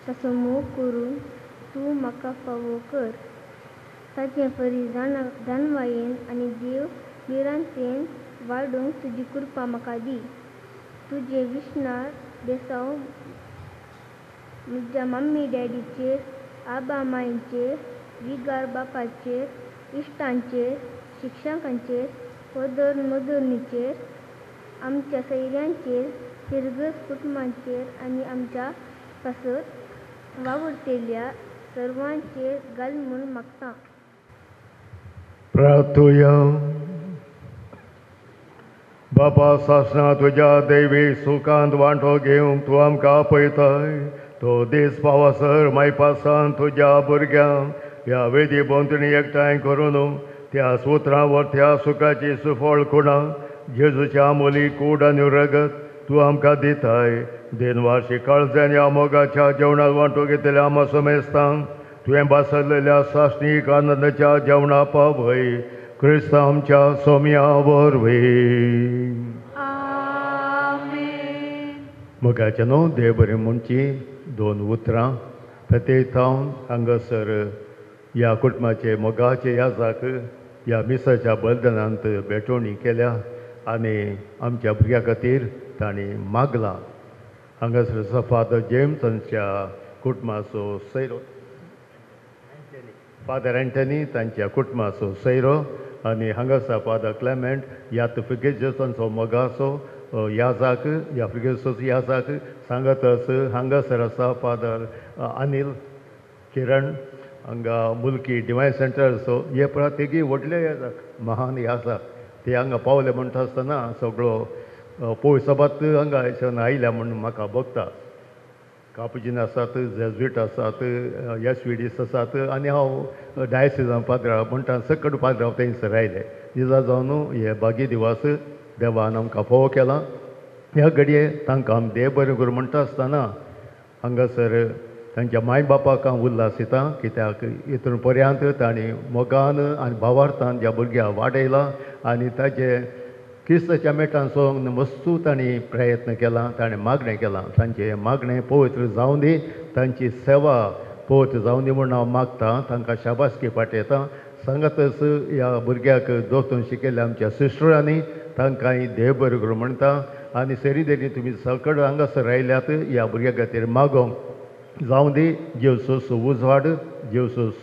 ताचो मोग करून तूं म्हाका फावो कर. ताचे परी जानवायेन आनी देव बिरांतेन वाडूंक तुजी कृपा म्हाका दी. तुजे विश्णार देसाव म्हज्या मम्मी डॅडीचेर आबा मांयचेर विगार बापाचेर इश्टांचेर शिक्षकांचेर पदर मदरणीचेर आमच्या सैऱ्यांचेर फिरगत कुटुंबांचेर आनी आमच्या पासत वावुरतेल्या सर्वांचेर घाल म्हूण मागतां. प्रार्थुया. बापा सासना तुज्या दैवी सुखांत वांटो घेवंक तूं आमकां आपयताय. तो दीस पावसर मायपासान तुज्या भुरग्यांक ह्या वेदी भोंवतणी एकठांय करून त्या सुत्रां त्या सुखाची सुफळ कुणां जेजूच्या मोली कूड आनी रगत तूं आमकां दिताय. दिनवार्शी काळजान ह्या मोगाच्या जेवणाक वांटो घेतल्या आमा समेस्तांक तुवें बासरलेल्या सासणीक आनंदाच्या जेवणा पावय. क्रिस्त आमच्या सोम्या वरवीं. मोगाच्या न्हू देव बरें म्हणची 2 उतरां प्रत्येकावन हांगासर ह्या कुटुंबाचे मोगाचे याजाक ह्या मिसाच्या बलिदानांत भेटवणी केल्या आनी आमच्या भुरग्यां खातीर तांणी मागलां. हांगासर आसा फादर जेम्सांच्या कुटुंबाचो सैरो फादर एंटनी तांच्या कुटुंबाचो सैरो आनी हांगासर फादर क्लेमेंट ह्या फिगेजसांचो मोगाचो याजाक ह्या फिगेजसाचो याजाक सांगत हांगासर आसा फादर अनिल किरण हांगा मुल्की डिवायन सेंटराचो हे तेगी व्हडले याजाक महान याजाक ते हांगा पावले म्हणटा आसतना सगळो पोयसोबात हांगा आयल्या म्हूण म्हाका भोगता. कापुजीन आसात, जेजुईट आसात, एसवीडीस आसात आनी हांव डायसिजान पाद्रा म्हणटा सकट पाद्रा थंयसर आयले. दिसा जावन हे बागी दिवस देवान आमकां फोव केला. ह्या घडये तांकां आमी देव बरें करूं म्हणटा आसतना हांगासर तांच्या माय बापाक हांव उल्हासितां कित्याक हितून पर्यांत तांणी मोगान आनी भावार्थान ज्या भुरग्याक वाडयलां आनी ताचे क्रिस्ताच्या मेटांचो मस्तू तांणी प्रयत्न केला, ताणें मागणें केलां. तांचें मागणें पवित्र जावं दी, तांची सेवा पवित्र जावं दी म्हूण हांव मागतां. तांकां शाबासकी पाठयतां. सांगातच ह्या भुरग्याक दोतोन शिकयल्या आमच्या सिस्टरांनी तांकांय देव बरें करूं म्हणटा. आनी सेरीदेनी तुमी सकट हांगासर आयल्यात ह्या भुरग्या खातीर मागोंक जावं दी. जेवसोस उजवाड, जेवसोस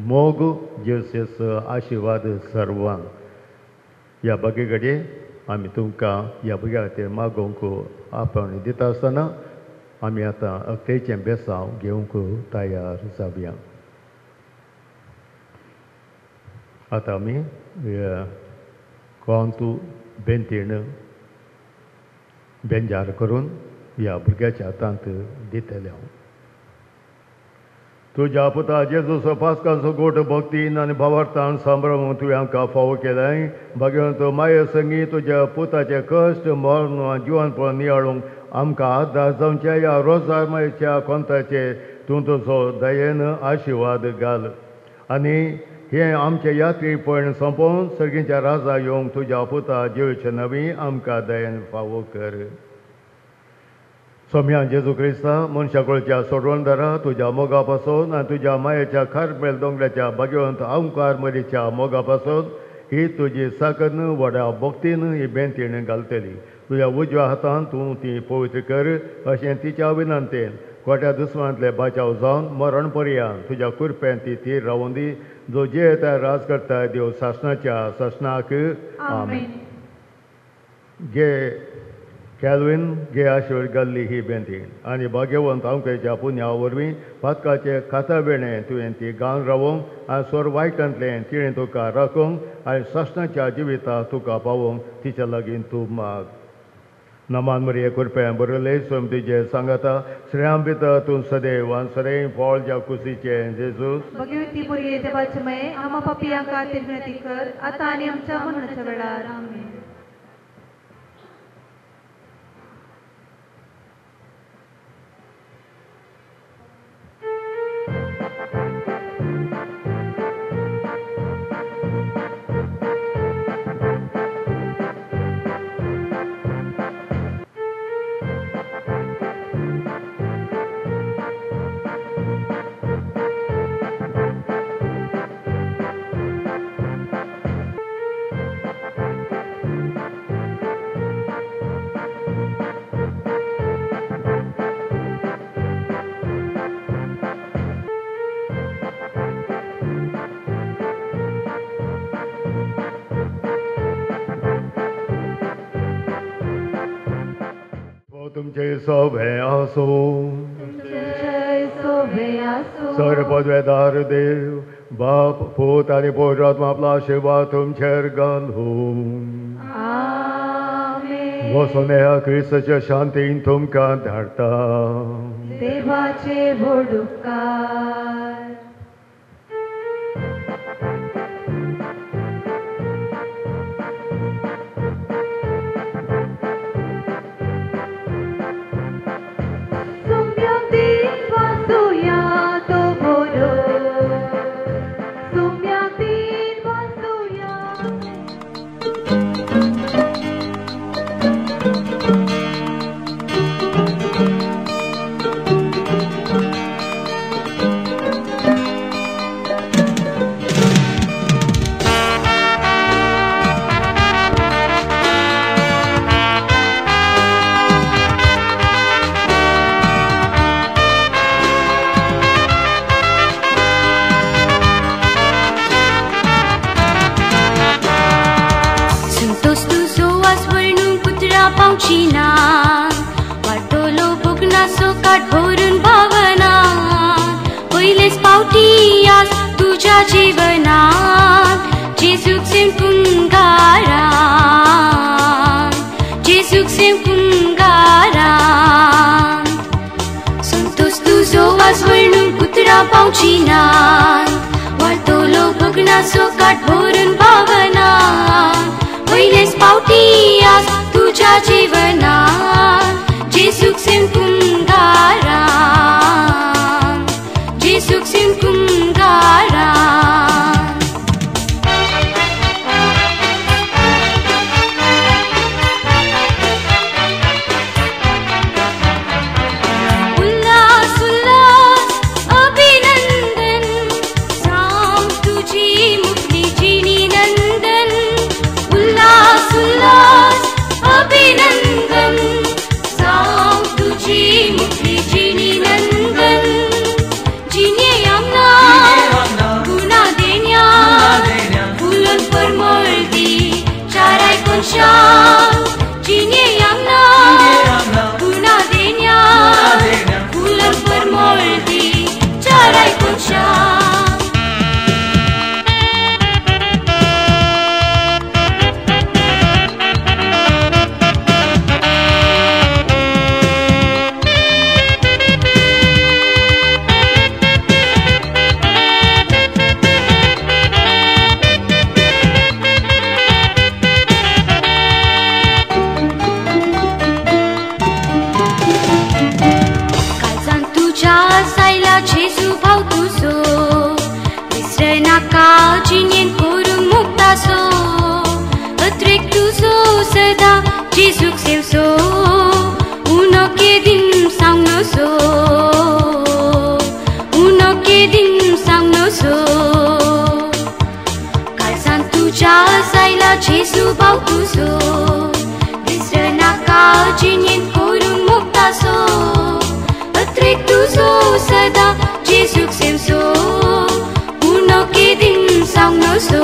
मोग, जेवसोस आशिर्वाद सर्वांक. ह्या बागे घडये आमी तुमकां ह्या भुरग्या खातीर मागोवंक आपण दिता आसतना आमी आतां अक्तेचें बेसांव घेवंक तयार जावया. आतां आमी कोंतू बेंतीण बेंजार करून ह्या भुरग्याच्या हातांत दितले. हांव तुज्या पुता जेजूचो पास्काचो गोठ भक्तीन आनी भावार्थान सांबाळून तुवें आमकां फावो केल्याय. भगवंत माये संगी तुज्या पुताचे कश्ट मरण जिवनपण नियाळूंक आमकां आदार जावच्या ह्या रोजार मायेच्या कोंताचे तूं तुजो दयेन आशिर्वाद घाल. आनी हें आमचें यात्रेपण सोंपोवन सर्गीच्या राजा येवंक तुज्या पुता जिवेचे नवी आमकां दयेन फावो कर. सोम्या जेजू क्रिस्ता मनशाकुळच्या सोडवणदारा तुज्या मोगा पासून आनी तुज्या मायेच्या खारमेल दोंगराच्या भाग्यवंत ओंकार मरीच्या मोगा पासून ही तुजी साकन व्हड्या भक्तीन ही बेंतीण घालतली. तुज्या उजव्या हातान तूं ती पवित्र कर अशें तिच्या विनंतेन खोट्या दुस्मानांतले बाचाव जावन मरण पर्यंत तुज्या कुरपेन ती थीर रावून दी. जो जे येता राज करता देव शासनाच्या शासनाक आमीन. गे कॅल्विन गे आशिर्वाद घाल्ली ही बेंतीण आनी भाग्यवंत आमच्या पुण्या वरवीं पातकाचे खाता वेणें तुवें ती गावन रावोंक आनी स्वर वायटांतलें तिणें तुका राखोंक आनी शासनाच्या जिविता तुका पावोंक तिच्या लागीं तूं माग. नमान मरिये कुरपें बरयले स्वयं तुजे सांगाता श्रेयां भितर तूं सदैव आनी सदैव फळ ज्या कुशीचें जेजूस भगवती मुरये देवाचे मये आमा पापियां खातीर विनंती कर आतां आनी आमच्या मरणाच्या वेळार आमीन. तुमचे सोबे आसो सर्वपदवेदार देव बाप पूत आनी पवित्र आत्मा आपला आशिर्वाद तुमचेर घालूं. वचून ह्या क्रिस्ताच्या शांतीन तुमकां धाडटा. देवाचे व्हड उपकार. वाटोलो बुगनासो काठ भरून भावना पयलेच पावटी आज तुझ्या जीवनात जेजूक सेंकून गारा जेजूक सेंकून गारा संतोष तुझो आज वर्णून कुत्रा पावची ना वाटोलो बुगनासो काठ भरून भावना पयलेच पावटी आज तुझ्या जीवनात जेजूक सेंकून गारा जेजूक सेंकून गारा तुझो सदा जेजूक सेवसो उनो केदीन सांगनोसो उनो केदीन सांगनोसो काळजान तुज्या जायला जेजू भाव तुजो विसरनाका जिणेंत करून मोगतासो अत्रेक तुजो सदा जेजूक सेवसो उनो केदीन सांगनोसो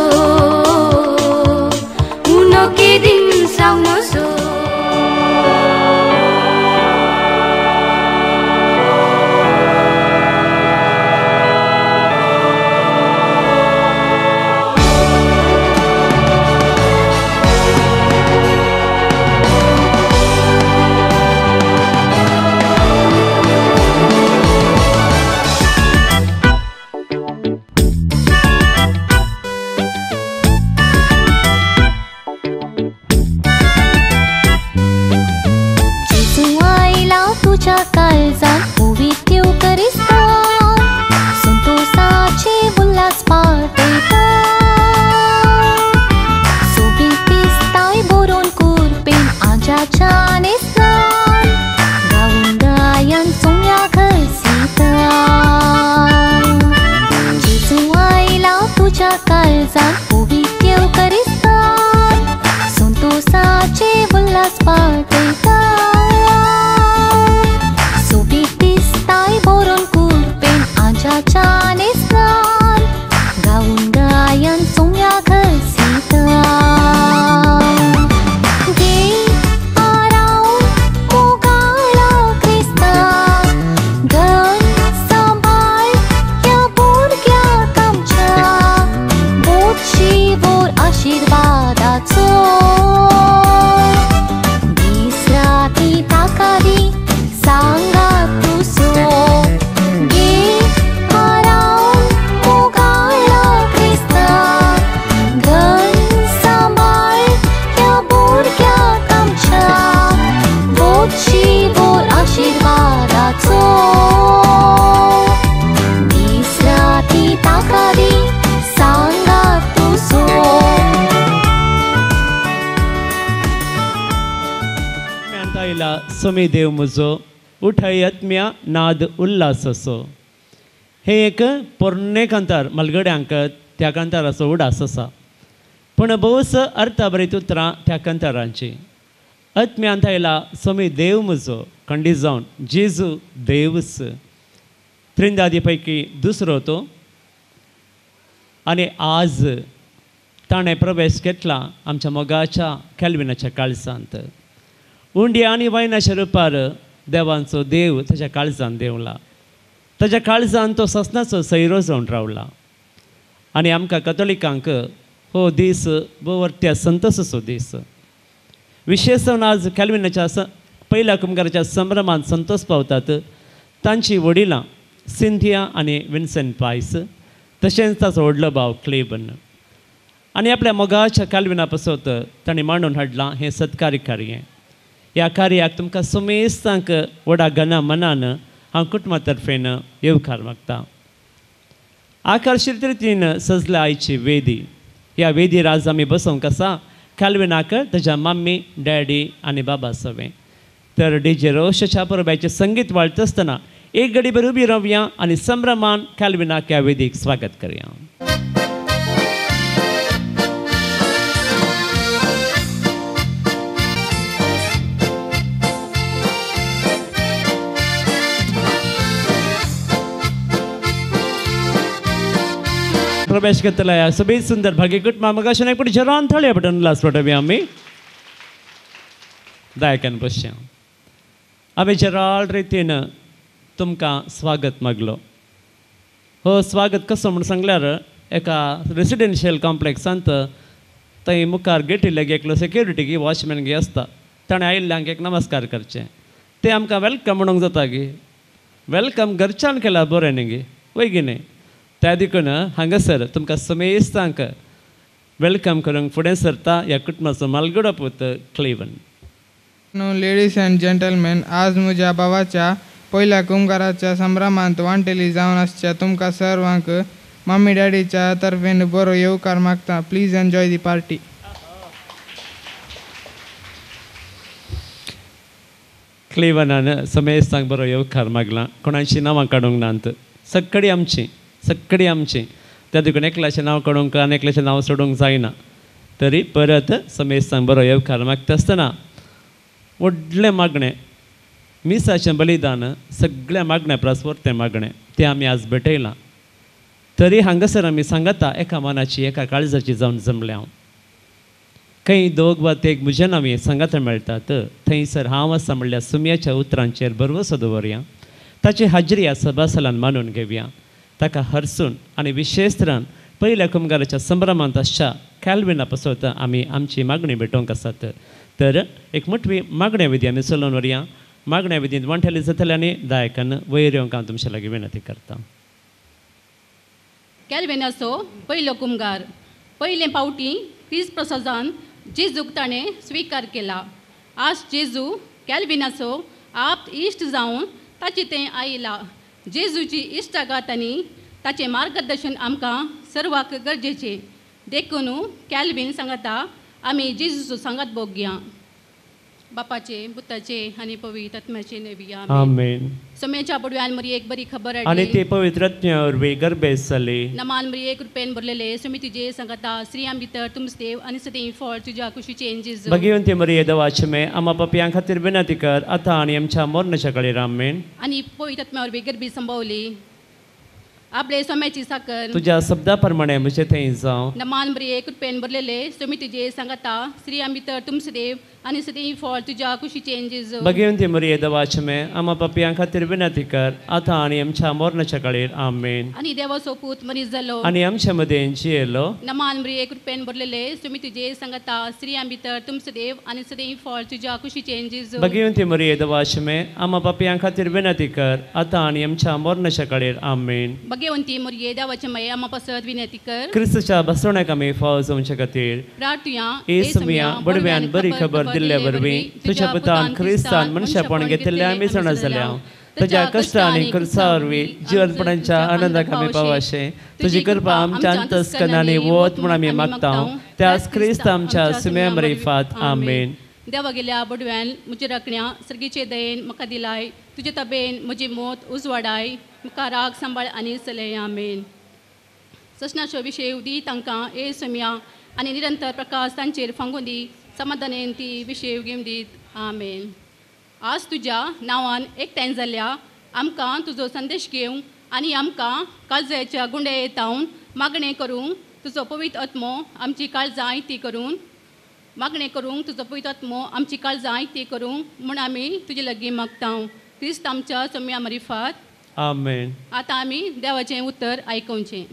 uno que din saunoso काळजान उवीत येवकरिस्ता संतोषाचे उल्हास पाटयता सोबीत दिसताय बरोवन कुरपेन आज्याच्या नेस्तान गावून गायन सोम्या घरसिता जेजू आयला तुज्या काळजान उवीत येवकरिस्ता संतोषाचे उल्हास पाटयता गाऊन गायन सोम्या घरसिता घे आराम मोगाळा क्रिस्ता घन सांभाळ या भुरग्याक आमच्या बोटशी बोर आशिर्वादाचो दीस राती ताका दी सांगा तुजो सोमी देव म्हजो उठय आत्म्या नाद उल्हास असो हे एक पोरणे कांतार मलगड्यांक त्या कांताराचो उडास आसा पूण भोवस अर्थाभरीत उतरां त्या कांतारांची आत्म्यांत आयला सोमी देव म्हजो खंडीत जावन जेजू देवस त्रिंदादी पैकी दुसरो तो आनी आज ताणें प्रवेश घेतला आमच्या मोगाच्या कॅल्विनाच्या काळजांत उंडी आनी वायनाच्या रुपार देवांचो देव ताच्या काळजान देवला ताच्या काळजान तो ससनाचो सैरो जावन रावला आनी आमकां कथोलिकांक हो दीस वर्त्या संतसाचो दीस विशेश जावन आज कॅल्विनाच्या पयल्या कुंभाराच्या संभ्रमान संतोश पावतात तांची वडिलां सिंथिया आनी विन्सेंट पायस तशेंच ताचो व्हडलो भाव क्लेबन आनी आपल्या मोगाच्या कॅल्विना पासत ताणें मांडून हाडलां हें सत्कारी कार्य ह्या कार्याक तुमकां समेस्तांक व्हडा घना मनान हांव कुटुंबा तर्फेन येवकार मागता आकर्शीत रितीन सजल्या आयची वेदी ह्या वेदीर आज आमी बसोंक आसा कॅल्विनाक ताच्या मम्मी डॅडी आनी बाबा सवें तर डीजे रोशच्या परब्याचें संगीत वाळत आसतना एक घडीभर उबी रावया आनी संभ्रमान कॅल्विनाक ह्या वेदीक स्वागत करया प्रवेश करतला ह्या सगळी सुंदर भाग्य कुटुंबा मग अशें पुढे जरान थळ्या बटन लास्ट पटवी आमी दायकान बसया आमी जराल रितीन तुमकां स्वागत मागलो हो स्वागत कसो म्हण सांगल्यार एका रेसिडेन्शियल कॉम्प्लेक्सांत थंय मुखार गेटीलेक एकलो सेक्युरिटी वॉचमॅन गी आसता ताणें आयिल्ल्यांक एक नमस्कार करचें ते आमकां वेलकम म्हणूंक जाता गी वेलकम घरच्यान केला बरें न्ही गी वय गी न्ही त्या देखून हांगासर तुमकां समेस्तांक वेलकम करूंक फुडें सरता ह्या कुटुंबाचो मालगडो पूत क्लेवन लेडीज अँड जेंटलमॅन आज म्हज्या भावाच्या पहिल्या कुंभाराच्या संभ्रमांत वांटेली जावन आसच्या तुमकां सर्वांक मम्मी डॅडीच्या तर्फेन बरो येवकार मागता प्लीज एन्जॉय दी पार्टी क्लेवनान समेस्तांक बरो येवकार मागला कोणाची नांवां काडूंक नात सगळीं आमची त्या देखून एकल्याचें नांव काडूंक आनी एकल्याचें नांव सोडूंक जायना तरी परत समेस्तांक बरो येवकार मागता आसतना व्हडलें मागणें मिसाचें बलिदान सगळ्या मागण्या प्रस्वरतें मागणें तें आमी आज भेटयलां तरी हांगासर आमी सांगता एका मनाची एका काळजाची जावन जमले हांव खंय दोग वा तेग म्हजे नांवी सांगात मेळटात थंयसर हांव आसा म्हणल्यार सुमयाच्या उतरांचेर बरवसो दवरया ताची हाजरी ह्या सभासलान मानून घेवया ताका हरसून आनी विशेश तरान पयल्या कुमगाराच्या संभ्रमांत आसच्या कॅल्विना पासत आमी आमची मागणी भेटोवंक आसात तर एक मोठी मागण्या विधी आमी चलोवन व्हरया मागण्या विधींत वणटेली जातल्यांनी दायकान वयर येवंक हांव तुमचे लागीं विनंती करता कॅल्विनाचो पयलो कुमगार पयले पावटी क्रिस्त प्रसादान जेजूक ताणें स्विकार केला आज जेजू कॅल्विनाचो आप इश्ट जावन ताचे तें आयला जेजूची इश्टागात आनी ताचें मार्गदर्शन आमकां सर्वाक गरजेचें देखून कॅल्विन सांगता आमी जेजूचो सांगात भोगया बापाचे पुताचे आनी पवित्र आत्म्याचे नेविया आमेन समेच्या पडव्यान मरी एक बरी खबर आनी ते पवित्र आत्म्यावर गर्भेस जाले नमान मरी एक रुपयान भरलेले समी तुजे सांगता स्त्रियां भितर तुमचे देव आनी सदैव फळ तुज्या कुशीचे जेजू भगवंती मरिये देवाचे मे आम्हा पापयां खातीर विनंती कर आतां आनी आमच्या मरणाच्या काळार आमेन आनी पवित्र आत्म्यावर गर्भी संभवली आपले सोम्याची साकर तुझ्या शब्दा प्रमाणे म्हजे थंय जावं नमान मरी एक रुपयान भरलेले समी तुजे सांगता स्त्रियां भितर तुमचे देव आनी सदैव फळ तुज्या कुशीचे जेजू भगवंती मरिये देवाचे मे आम्हा पापयां खातीर विनंती कर आतां आनी आमच्या मरणाच्या काळार आमेन आनी देवाचो पूत मरीस जालो आनी आमच्या मदें जियेलो नमान मरी एक रुपयान भरलेले समी तुजे सांगता स्त्रियां भितर तुमचे देव आनी सदैव फळ तुज्या कुशीचे जेजू भगवंती मरिये देवाचे मे आम्हा पापयां खातीर विनंती कर आतां आनी आमच्या मरणाच्या काळार आमेन भगवंती मरिये देवाचे माये आम्हा पासत विनंती कर क्रिस्तच्या बसवण्याक आमी फाव जावचे खातीर प्रार्थुया येसुमिया बडव्यान बरी खबर दिल्ले वरवीं तुझ्या पुतान क्रिस्तान मनशापण घेतिल्ले आमी जाणा जाल्या तुज्या कश्टा आनी खर्चा वरवीं जिवनपणाच्या आनंदाक आमी पावाशे तुजी कृपा आमच्या अंतस्करणांनी वत म्हूण आमी मागता त्याच क्रिस्त आमच्या सुम्या मरिफात आमेन देवा गेल्या बडव्यान म्हजे राखण्या सर्गीचे दयेन म्हाका दिलाय तुजे तबेन म्हजी मोत उजवाडाय म्हाका राग सांबाळ आनी चलय आमेन ससनाच्यो विशय उदी तांकां ए सुम्या आनी निरंतर प्रकाश तांचेर फांगून दी समाधानेन ती विशय उगीम दीत आमेन आज तुज्या नांवान एकठांय जाल्ल्या आमकां तुजो संदेश घेवंक आनी आमकां काळजाच्या गुंडे येतावन मागणें करूंक तुजो पवित्र आत्मो आमची काळजां ती करून मागणें करूंक तुजो पवित्र आत्मो आमची काळजां ती करूंक म्हूण आमी तुजे लागीं मागता क्रिस्त आमच्या सोम्या मरिफात आमेन आतां आमी देवाचें उतर आयकुचें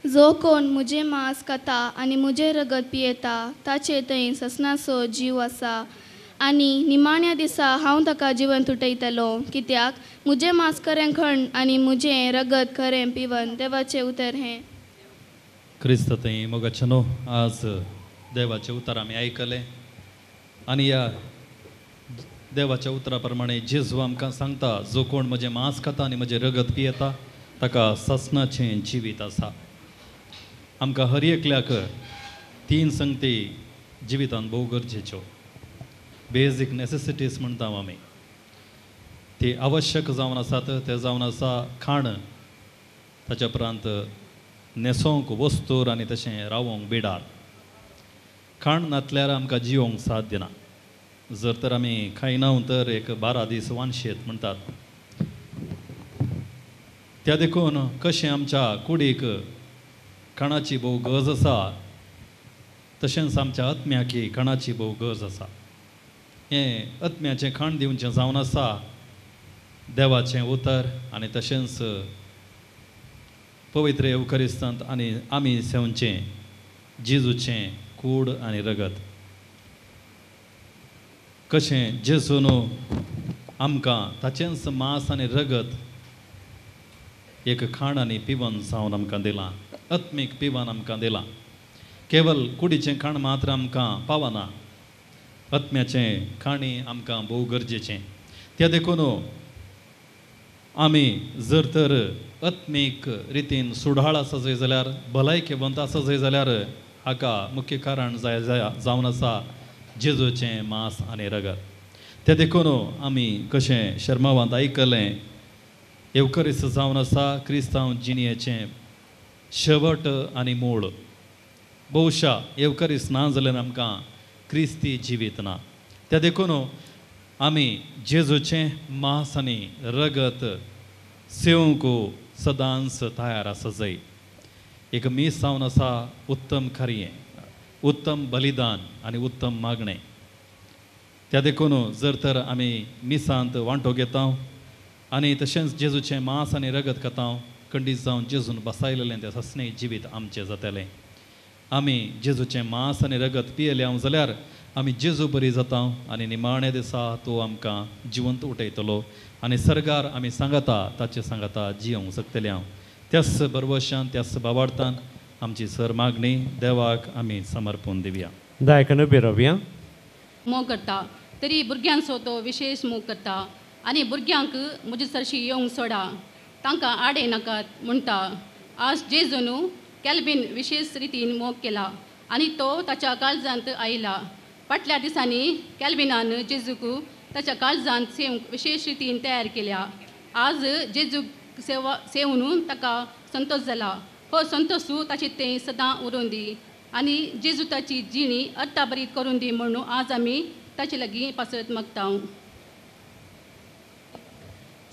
जो कोण म्हजें मांस खाता आनी म्हजें रगत पियेता ताचे थंय ससनाचो जीव आसा आनी निमाण्या दिसा हांव ताका जिवन तुटयतलो कित्याक म्हजें मांस खरें खण आनी म्हजें रगत खरें पिवन देवाचें उतर हें क्रिस्त थंय मोगाचनो आज देवाचें उतर आमी आयकलें आनी ह्या देवाच्या उतरा प्रमाणे जेजू आमकां सांगता जो कोण म्हजें मांस खाता आनी म्हजें रगत पियेता ताका ससनाचें जिवीत आसा आमकां हर एकल्याक तीन संगती जिवितांत भोव गरजेच्यो बेजीक नेसेसिटीज म्हणटा आमी ती आवश्यक जावन आसात ते जावन आसा खाण ताच्या उपरांत न्हेसोंक वस्तूर आनी तशें रावोंक बिडार खाण नातल्यार आमकां जिवोंक साध्य ना जर तर आमी खायना तर एक 12 दीस वानशेत म्हणटात त्या देखून कशें आमच्या कुडीक खाणाची भोव गरज आसा तशेंच आमच्या आत्म्याकी खाणाची भोव गरज आसा हें आत्म्याचें खाण दिवचें जावन आसा देवाचें उतर आनी तशेंच पवित्र एवकरिस्तांत आनी आमी सेवचें जेजूचें कूड आनी रगत कशें जेजून आमकां ताचेंच मांस आनी रगत एक खाण आनी पिवन जावन आमकां दिलां आत्मीक पिवन आमकां दिलां केवल कुडीचें खाण मात्र आमकां पावना आत्म्याचें खाणी आमकां भोव गरजेचें त्या देखून आमी जर तर आत्मीक रितीन सुडाळ आसा जंय जाल्यार भलायकेवंत आसा जंय जाल्यार हाका मुख्य कारण जावन आसा जेजूचें मांस आनी रगत ते देखून आमी कशें शर्मावांत आयकलें येवकरीस जावन आसा क्रिस्तांव जिणेचें शेवट आनी मूळ. भोवशा येवकरीस ना जाल्यार आमकां क्रिस्ती जिवीत ना. ते देखून आमी जेजूचें मांस आनी रगत सेवंक सदांच तयार आसा जाय. एक मीस जावन आसा उत्तम कार्य, उत्तम बलिदान आनी उत्तम मागणें. त्या देखून जर तर आमी मिसांत वांटो घेता आनी तशेंच जेजूचें मांस आनी रगत खाता, खंडीत जावन जेजून बसायलेलें तें सस्नेय जिवीत आमचें जातलें. आमी जेजूचें मांस आनी रगत पियेल्या जाल्यार आमी जेजू बरी जाता आनी निमाणे दिसा तो आमकां जिवंत उठयतलो आनी सर्गार आमी सांगता ताचे सांगता जियोंक शकतल्या. त्याच बरवशान त्याच बाबार्थान आमची सर मागणी देवाक आमी समर्पण दिवया. दायकन उबी रावया. मोग करता तरी भुरग्यांचो तो विशेष मोग करता आनी भुरग्यांक म्हजे सरशी येवंक सोडा, तांकां आडे नाकात म्हणटा. आज जेजून कॅल्विन विशेष रितीन मोग केला आनी तो ताच्या काळजांत आयला. फाटल्या दिसांनी कॅल्विनान जेजूक ताच्या काळजांत सेवंक विशेष रितीन तयार केल्या. आज जेजूक सेवून ताका संतोश जाला. हो संतोषू ताची तें सदां उरोवन दी आनी जेजू ताची जिणी अर्थाबरीत करून दी म्हणून आज आमी ताचे लागीं पासत मागता.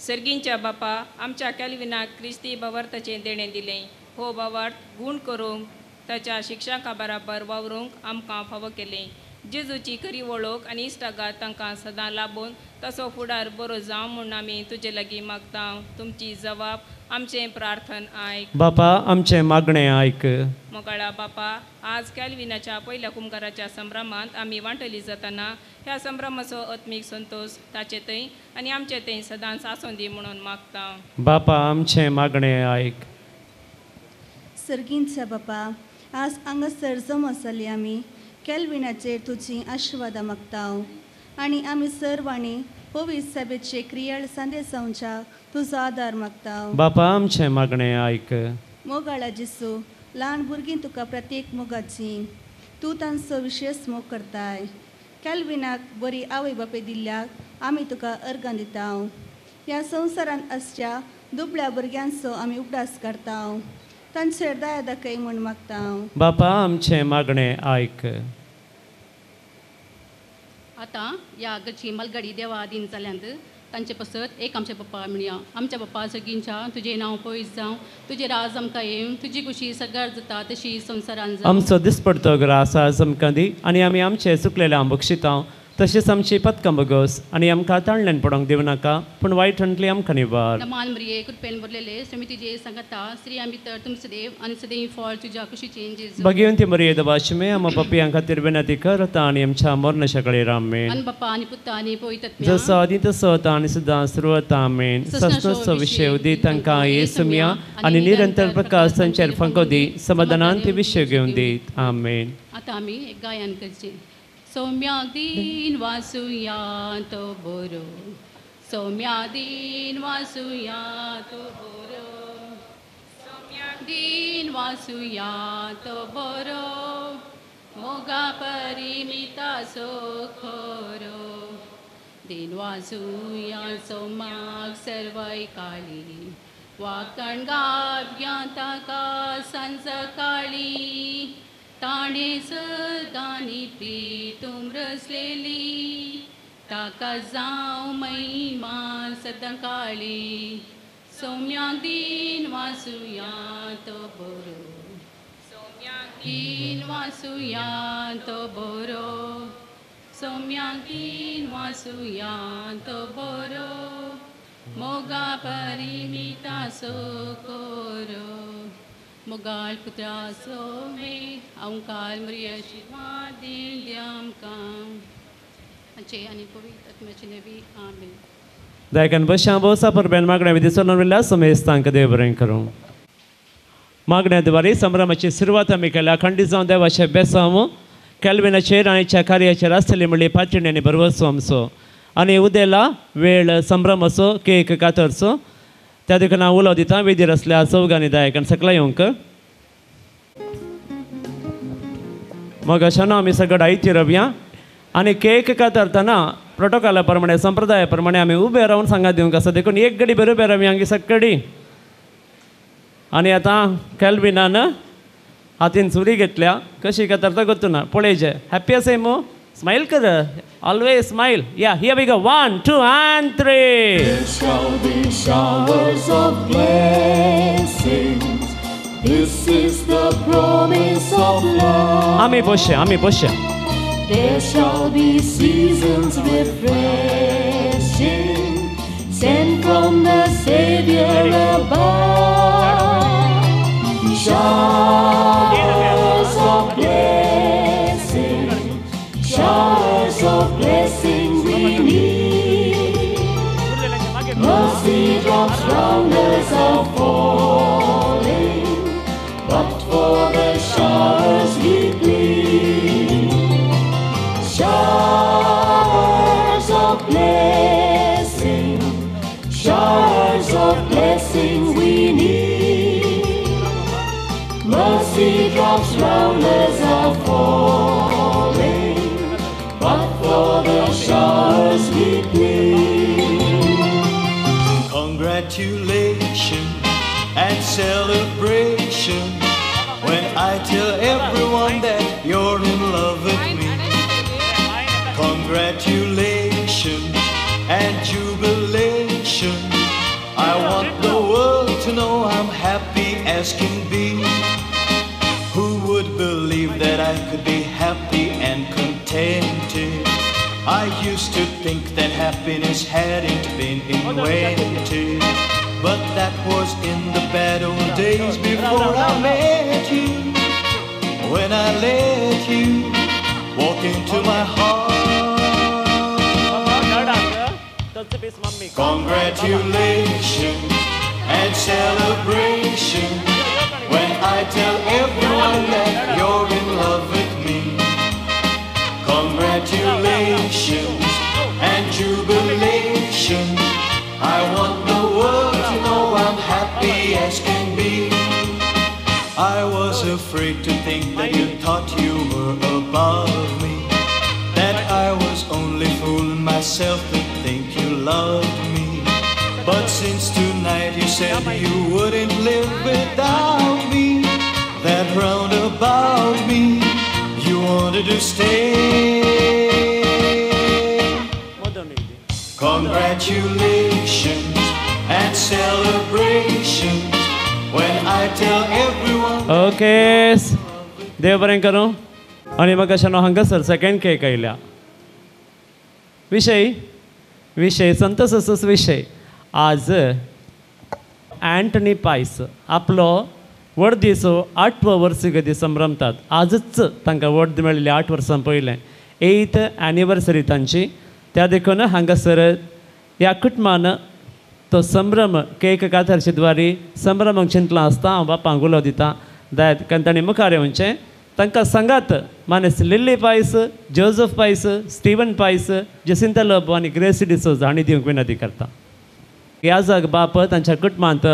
सर्गींच्या बापा, आमच्या कॅल्विनाक क्रिस्ती बावार्थाचें देणें दिलें. हो बावार्थ गूण करूंक ताच्या शिक्षकां बराबर वावरूंक आमकां फावो केलें. जेजूची खरी वळख आनी इश्टागात तांकां सदां लाबून तसो फुडार बरो जावं म्हूण आमी तुजे लागीं मागता. तुमची जबाब आमचें प्रार्थन आयक. बापा आमचें मागणें आयक. मोगाळा बापा, आज कॅल्विनाच्या पयल्या कुंभाराच्या संभ्रमांत आमी वांटली जातना ह्या संभ्रमाचो आत्मीक संतोश ताचे थंय आनी आमचे थंय सदांच आसूं दी म्हणून मागता. बापा आमचें मागणें आयक. सर्गींच्या बापा, आज हांगासर जमो जाली आमी कॅल्विनाचेर तुजी आशिर्वादा मागता आनी आमी सर्वांनी पवित्र सभेचे क्रियाळ संदेशांच्या तुजो आदार मागता. बापा आमचें मागणें आयक. मोगाळा जिसू, ल्हान भुरगीं तुका प्रत्येक मोगाची तूं तांचो विशेष मोग करताय. कॅल्विनाक बरी आवय बापय दिल्ल्याक आमी तुका अर्गां दिता. ह्या संवसारांत आसच्या दुबळ्या भुरग्यांचो आमी उपवास करता. तांचेर दया दाखय म्हूण मागता. बापा आमचें मागणें आयक. आतां ह्या गची मलगडी देवा दिन जाल्यांत तांचे पसत एक आमचे पप्पा म्हणया. आमच्या पप्पा सगळींच्या तुजें नांव पयस जावं, तुजें राज आमकां येवं, तुजी खुशी सगळ्यार जाता तशी संवसारांत जावं. आमचो दिसपडतो ग्रास आज आमकां दी आनी आमी आमचे चुकलेल्या बक्षिता तशेंच आमची पथकां बगोस आनी आमकां ताळण्यान पडोवंक दिवं नाका, पूण वायटांतली आमकां निवार. नमान मरिये कृपेन भरलेले स्वामी तुजे सांगता स्त्रियां भितर तुमचो देव आनी सदैव फळ तुज्या कुशीचें जेजू. भगवंती मरिये दबाशमे आम पपियां खातीर विनंती करता आनी आमच्या मरणाच्या कडेन आमेन. आनी बापा आनी पुता आनी पवित्र जसो आदी तसो आता आनी सदां सुरवता आमेन. सस्नोचो विशय उदी तांकां येसुमिया आनी निरंतर प्रकाश तांचेर फंको दी, समाधानान ते विशय घेवन दीत. आमेन. आतां आमी एक गायन करचें. सौम्या दिन वासुया तो बरो, सौम्या दिन वासुया तो बरो, सौम्या दिन वासुया तो बरो, मोगा परिमिता सो खरो. दिन वासुया सोमाक सर्वय काळी, वाकण गाभ्या ताका सांज काळी. ताणे सदांनी प्रीतूम रसलेली, ताका जावं महिमा सदां काळी. सौम्या दिन वासुया तो बरो, सौम्या दिन वासुया तो बरो, सौम्या दिन वासुया तो बरो, मोगा परिमिता सो करो. मोगाळ पुत्रा सोमे ओंकार मरिया आशीर्वाद दिल्या आमकां. हाचे आनी पवित्र आत्म्याचे नवी आमेन. दायकन बशा बोसा परबेन मागण्या विधी सोडून वेळा समेस तांकां देव बरें करूं. मागण्या द्वारे संभ्रमाची सुरवात आमी केल्या. खंडीत जावन देवाचे बेसांव कॅल्विनाचेर आनीच्या कार्याचेर आसतली म्हणली पाचणी आनी बरवसो आमचो आनी उदेला वेळ संभ्रम असो केक कातरचो. त्या देखून हांव उलो दितां वेदीर आसल्या चौगांनी दायकान सकला येवंक. मग अशानं आमी सगळं आयती रवया आणि केक कातरतना प्रोटोकॉला प्रमाणे संप्रदाया प्रमाणे आम्ही उभे राहून सांगा दिवंक आसा देखून एक गडी बरोबर आमी हांगी सकडी आणि आता कॅल्विनान हातीन चुरी घेतल्या कशी कातरता गोतू ना पळयचे हॅप्पी आसा मो स्माईल कर ऑलवेज स्माईल या here we go 1 2 and 3 There shall be showers of blessings. This is the promise of love. आम्ही बसया There shall be seasons refreshing, sent from the Savior above. Showers of blessing, showers of blessing we need. Mercy drops round us are falling, but for the showers we plead. Showers of blessing, showers of blessing we need. Mercy drops round us are falling, but for the showers we plead. Congratulations and celebration when I tell everyone that you're in love with me. Congratulations and jubilation. I want the world to know I'm happy as can be. Who would believe that I could be happy and contented? I used to think that happiness hadn't been invented, but that was in the bad old days before I met you. When I let you walk into my heart. Congratulations and celebration when I tell everyone that you're in love with me. Congratulations and jubilation. I want the world to know I'm happy as can be. I was afraid to think that you thought you were above me, that I was only fooling myself to think you loved me. But since tonight you said you wouldn't live without me, that round about me you wanted to stay. Congratulations and celebrations when I tell everyone. Okay, देव बरें करूं. आणि म्हाका अशें हांगासर second cake आयल्या विशय संतोष विशय आज अँटनी पायस आपलो वर्दीचो 8वो वर्सगती संभ्रमतात. आजच तांकां वर्द मेळिल्ली 8 वर्सां पयलें 8th एनिवर्सरी तांची. त्या देखून हांगासर ह्या कुटुंबान तो संभ्रम केक कातरचे द्वारे संभ्रमाक चिंतला आसता हांव बापांक उलो दिता दयात कारण तांणी मुखार येवचें. तांकां सांगात मानेस लिल्ली पायस, जोझफ पायस, स्टीवन पायस, जसिंता लोबो आनी ग्रेसी डिसोजा हांणी दिवंक विनंती करता. ह्या जाग बाप तांच्या कुटुंबांत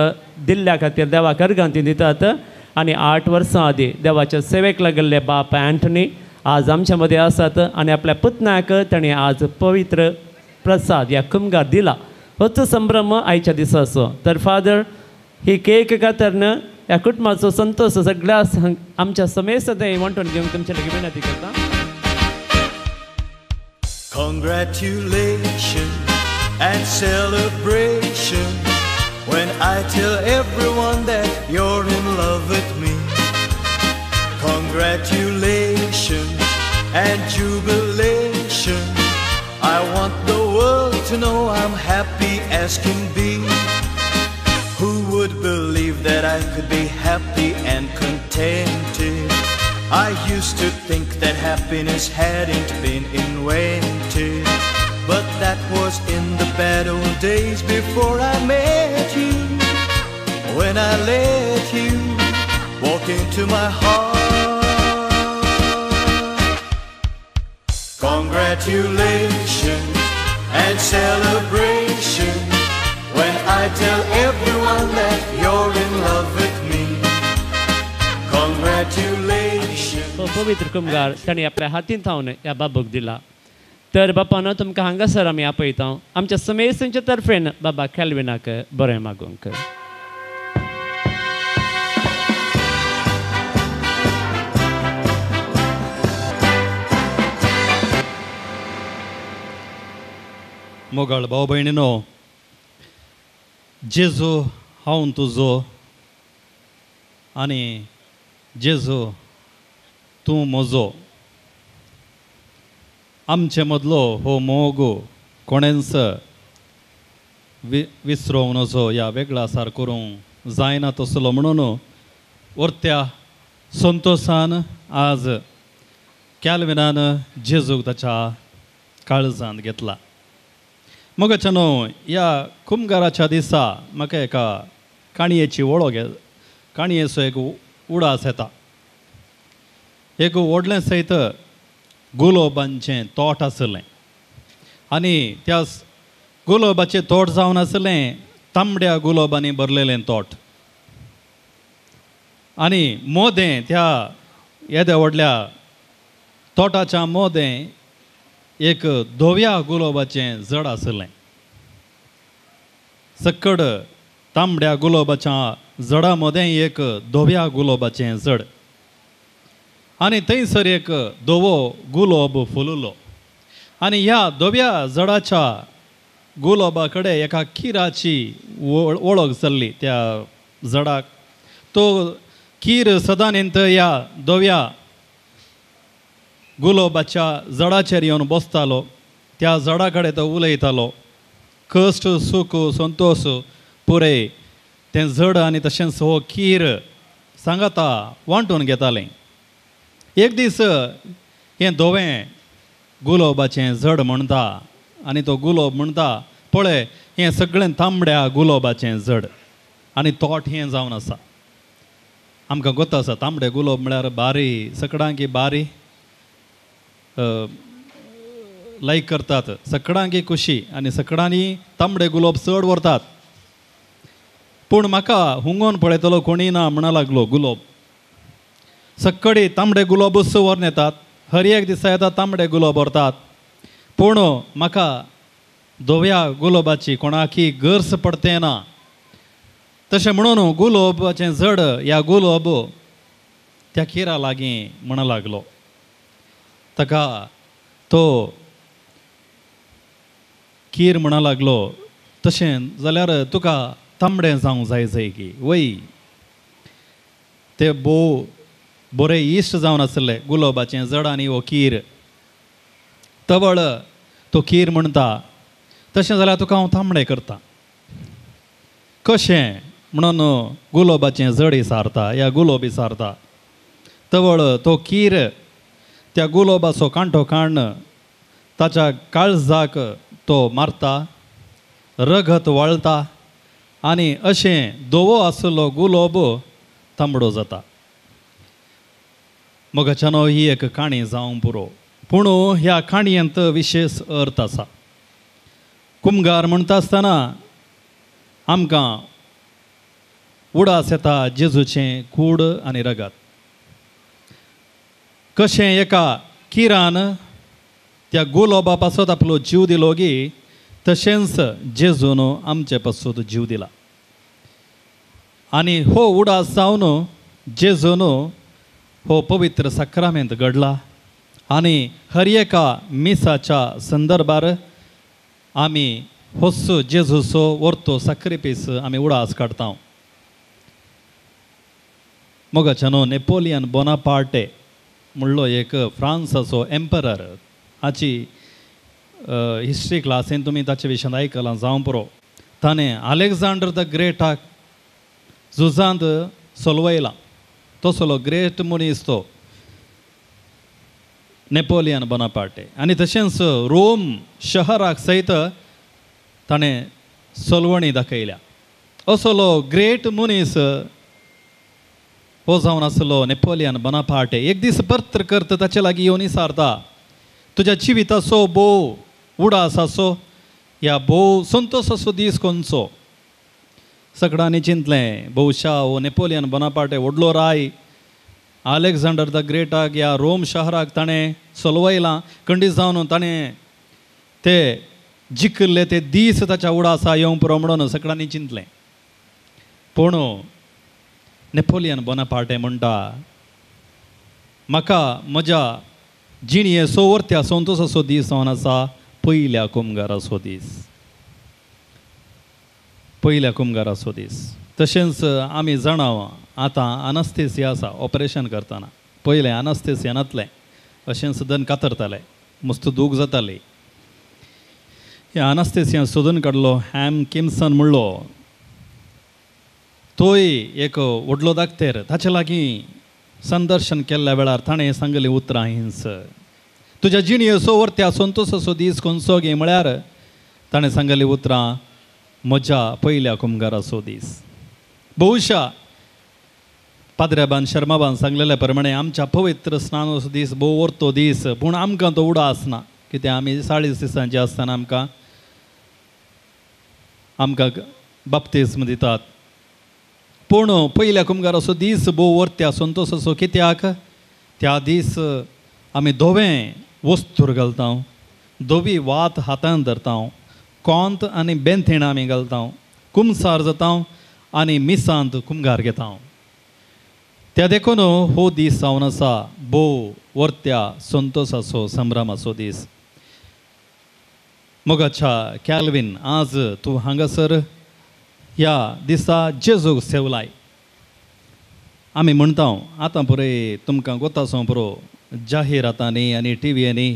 दिल्ल्या खातीर देवाक अर्गांती दितात. आनी 8 वर्सां आदीं देवाच्या सेवेक लागल्ले बाप अँटनी आज आमच्या मदीं आसात आनी आपल्या पुतण्याक ताणें आज पवित्र प्रसाद ह्या कुमगार दिला. होच संभ्रम आयच्या दिसा असो. तर फादर ही केक कातरन ह्या कुटुंबाचो संतोष सगळ्या आमच्या समेत सदैव वांटून घेवंक तुमचे लागीं विनंती करता. Congratulations and celebration when I tell everyone that you're in love with me. Congratulations and jubilation. I want the world to know I'm happy as can be. Who would believe that I could be happy and contented? I used to think that happiness hadn't been invented, but that was in the bad old days before I met you. When I let you walk into my heart. Congratulations and celebration when I tell everyone that you're in love with me. Congratulations. पवित्र कुमगार ताणी आपल्या हातीन थावन ह्या बाबूक दिला. तर बापा न्हू तुमकां हांगासर आमी आपयता आमच्या समेस्तच्या तर्फेन बाबा कॅल्विनाक बरें मागूंक. मोगाळ भाव भयणीनो, जेजू हांव तुजो आनी जेजू तूं म्हजो. आमचे मदलो हो मोग कोणेंच विसरोंक नजो ह्या वेगळा सार करूंक जायना तसलो म्हणून वर्त्या संतोशान आज कॅल्विनान जेजूक ताच्या काळजांत घेतला. मोगाच्यानो ह्या कुमगाराच्या दिसा म्हाका एका काणयेची वळख काणयेचो एक उडास येता. एक व्हडलें सयत गुलोबांचें तोट आसलें आनी त्या गुलोबाचें तोट जावन आसलें तांबड्या गुलोबांनी भरलेलें तोट. आनी मोदें त्या येद्या व्हडल्या तोटाच्या मोदें एक धव्या गुलोबाचें जड आसलें. सकड तांबड्या गुलोबाच्या जडा मदें एक धव्या गुलोबाचें जड आनी थंयसर एक धवो गुलोब फुललो. आनी ह्या धव्या जडाच्या गुलोबा कडेन एका किराची वळख जाल्ली. त्या जडाक तो कीर सदांच ह्या धव्या गुलोबाच्या जडाचेर येवन बसतालो. त्या जडा कडेन तो उलयतालो. कश्ट सूख संतोश पुरे तें जड आनी तशेंच हो कीर सांगाता वांटून घेतालें. एक दीस हें धवें गुलोबाचें जड म्हणटा आनी तो गुलोब म्हणटा पळय हें सगळें तांबड्या गुलोबाचें जड आनी तोट हें जावन आसा. आमकां गोत आसा तांबडे गुलोब म्हळ्यार बारी सकडांकी बारी लायक करतात. सकडांकी खुशी आनी सकडांनी तांबडे गुलोब चड व्हरतात. पूण म्हाका हुंगोन पळयतलो कोणी ना म्हणा लागलो गुलोब. सक्कडी तांबडे गुलोबूच व्हरून येतात. हर एक दिसा येतात तांबडे गुलोब व्हरतात. पूण म्हाका धव्या गुलोबाची कोणाकी गरज पडते ना. तशें म्हणून गुलोबाचें जड ह्या गुलोब त्या किरा लागीं म्हणा लागलो. ताका तो कीर म्हणा लागलो तशें जाल्यार तुका तांबडें जावंक जाय की वय. ते बरें इश्ट जावन आसलें गुलोबाचें जड आनी हो कीर. तवळ तो कीर म्हणटा तशें जाल्यार तुका हांव तांबडें करतां. कशें म्हणून गुलोबाचें जड इसारता ह्या गुलोब इसारता. तवळ तो कीर त्या गुलोबाचो कांटो काडन ताच्या काळजाक तो मारता. रगत वळटा आनी अशें धवो आसलो गुलोब तांबडो जाता. मोगाच्यानो ही एक काणी जावं पुरो. पूण ह्या काणयेंत विशेश अर्थ आसा. कुमगार म्हणटा आसतना आमकां उडास येता जेजूचें कूड आनी रगत. कशें एका किरान त्या गुलोबा पासत आपलो जीव दिलो गी तशेंच जेजून आमचे पासत जीव दिला. आनी हो उडास जावन जेजून हो पवित्र साक्रामेंत घडला. आनी हर एका मिसाच्या संदर्भार आमी होच जेजूचो वर्तो साक्रिफीस आमी उडास काडटा. मोगाच्यानो नेपोलियन बोनापार्टे म्हणलो एक फ्रांसाचो एम्परर. हाची हिस्ट्री क्लासीन तुमी ताचे विशयान आयकलां जावं पुरो. ताणें अलेक्झांडर द ग्रेटाक झुजांत सोलवयलां. तसलो ग्रेट मनीस तो नेपोलियन बोनापार्टे. आनी तशेंच रोम शहराक सयत ताणें सोलवणी दाखयल्या. असलो ग्रेट मनीस हो जावन आसलो नेपोलियन बोनापार्टे. एक दीस पत्रकर्ता ताचे लागीं येवन विचारता तुज्या जिविताचो भोव उडास आसो या भोव संतोशाचो दीस खंयचो. सगळ्यांनी चिंतलें भोवशा हो नेपोलियन बोनापार्टे व्हडलो राय अलेक्झांडर द ग्रेटाक ह्या रोम शहराक ताणें सोलवयलां. खंडीत जावन ताणें ते जिखले ते दीस ताच्या उडासा येवं पुरो म्हणून सगळ्यांनी चिंतलें. पूण नेपोलियन बोनापार्टे म्हणटा म्हाका म्हज्या जिणये सोवर्त्या संतोशाचो दीस जावन आसा पयल्या कुमगाराचो दीस. पयल्या कुमगाराचो दीस. तशेंच आमी जाणा आतां अनस्थेसिया आसा ऑपरेशन करतना. पयलें अनस्थेसिया नासलें, अशें सदन कातरताले, मस्त दूख जाताली. हे अनस्थेसिया सोदून काडलो हॅम किमसन म्हणलो. तोय एक व्हडलो दाखतेर, ताचे लागीं संदर्शन केल्ल्या वेळार ताणें सांगलीं उतरां हिंस. तुज्या जिणये सोवर्त्या संतोशाचो दीस खंयचो गे म्हळ्यार ताणें सांगलीं उतरां म्हज्या पयल्या कुमगाराचो दीस. भोवशा पाद्र्याबान शर्माबान सांगलेल्या प्रमाणे आमच्या पवित्र स्नानाचो दीस भोव वर्तो दीस, पूण आमकां तो उडास ना. कित्याक आमी 40 दिसांचे आसतना आमकां बाप्तिस्म दितात. पूण पयल्या कुमगाराचो दीस भोव वर्त्या संतोशाचो. कित्याक त्या दीस आमी धोवें वस्तूर घालता, धोवी वात हातांत धरता, कोंत आनी बेंथीण आमी घालता, कुमसार जाता आनी मिसांत कुमगार घेता. त्या देखून हो दीस जावन आसा भोव वर्त्या संतोशाचो संभ्रमाचो दीस. मोगाच्या कॅल्विन, आज तूं हांगासर ह्या दिसा जेजूक सेवलाय. आमी म्हणटा आतां पळय तुमकां गोतासो पुरो जाहिरातांनी आनी टिव्हीनी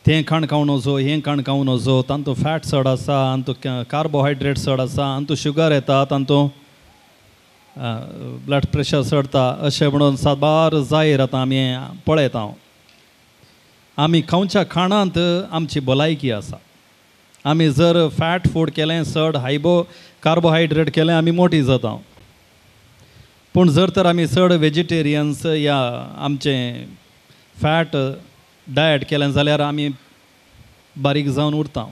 तें खाण नजो, हें खाण नजो, तांतू फॅट चड आसा, तांतू कार्बोहायड्रेट चड आसा, तांतू शुगर येता, तांतू ब्लड प्रेशर चडता, अशें म्हणून साबार जाहिरातां आमी पळयता. आमी खावच्या खाणांत आमची भलायकी आसा. आमी जर फॅट फूड केलें, चड कार्बोहायड्रेट केलें, आमी मोटी जाता. पूण जर तर आमी चड वेजिटेरियन्स या आमचें फॅट डायट केलें जाल्यार आमी बारीक जावन उरता.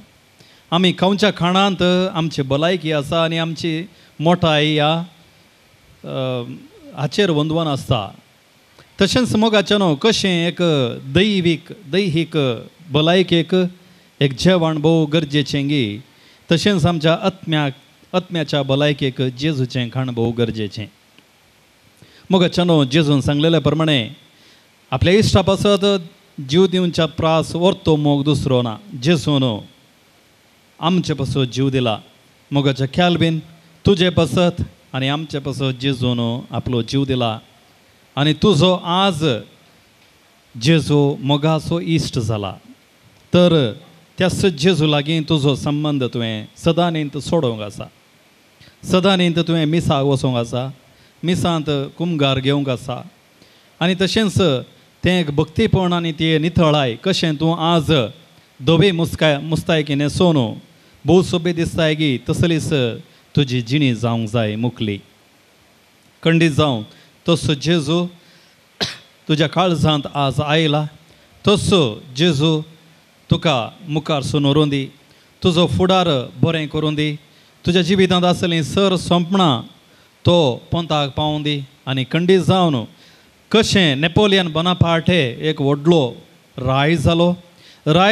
आमी खावच्या खाणांत आमची भलायकी आसा आनी आमची मोठाय ह्या हाचेर वंदवन आसता. तशेंच मोगाचें न्हू, कशें एक दैहीक भलायकेक एक जेवण भोव गरजेचें गी, तशेंच आमच्या आत्म्याच्या भलायकेक जेजूचें खाण भोव गरजेचें. मोगाचें न्हू, जेजून सांगलेल्या प्रमाणे आपल्या इश्टा पासत जीव दिवच्या प्रास व्हरतो मोग दुसरो ना. जेजून आमचे पासत जीव दिला. मोगाच्या कॅल्विन, तुजे पासत आनी आमचे पासत जेजून आपलो जीव दिला. आनी तुजो आज जेजू मोगाचो इश्ट जाला. तर त्याच जेजू लागीं तुजो संबंद तुवें सदांनींत सोडूंक आसा. सदांनींत तुवें मिसाक वचोंक आसा, मिसांत कुमगार घेवंक आसा. आनी तशेंच तें भक्तीपण आनी ती नितळाय कशें तूं आज धोबे मुस्तायकी न्हेसोन भोव सोबे दिसताय गी, तसलीच तुजी जिणी जावंक जाय मुखली, खंडीत जावं. तसो जेजू तुज्या काळजांत आज आयला. तसो जेजू तुका मुखार सुनोरून दी, तुजो फुडार बरें करून दी, तुज्या जिवितांत आसलीं सर सोंपणां तो पोंताक पावोवन दी. आनी खंडीत जावन कशें नेपोलियन बोनापार्टे एक व्हडलो राय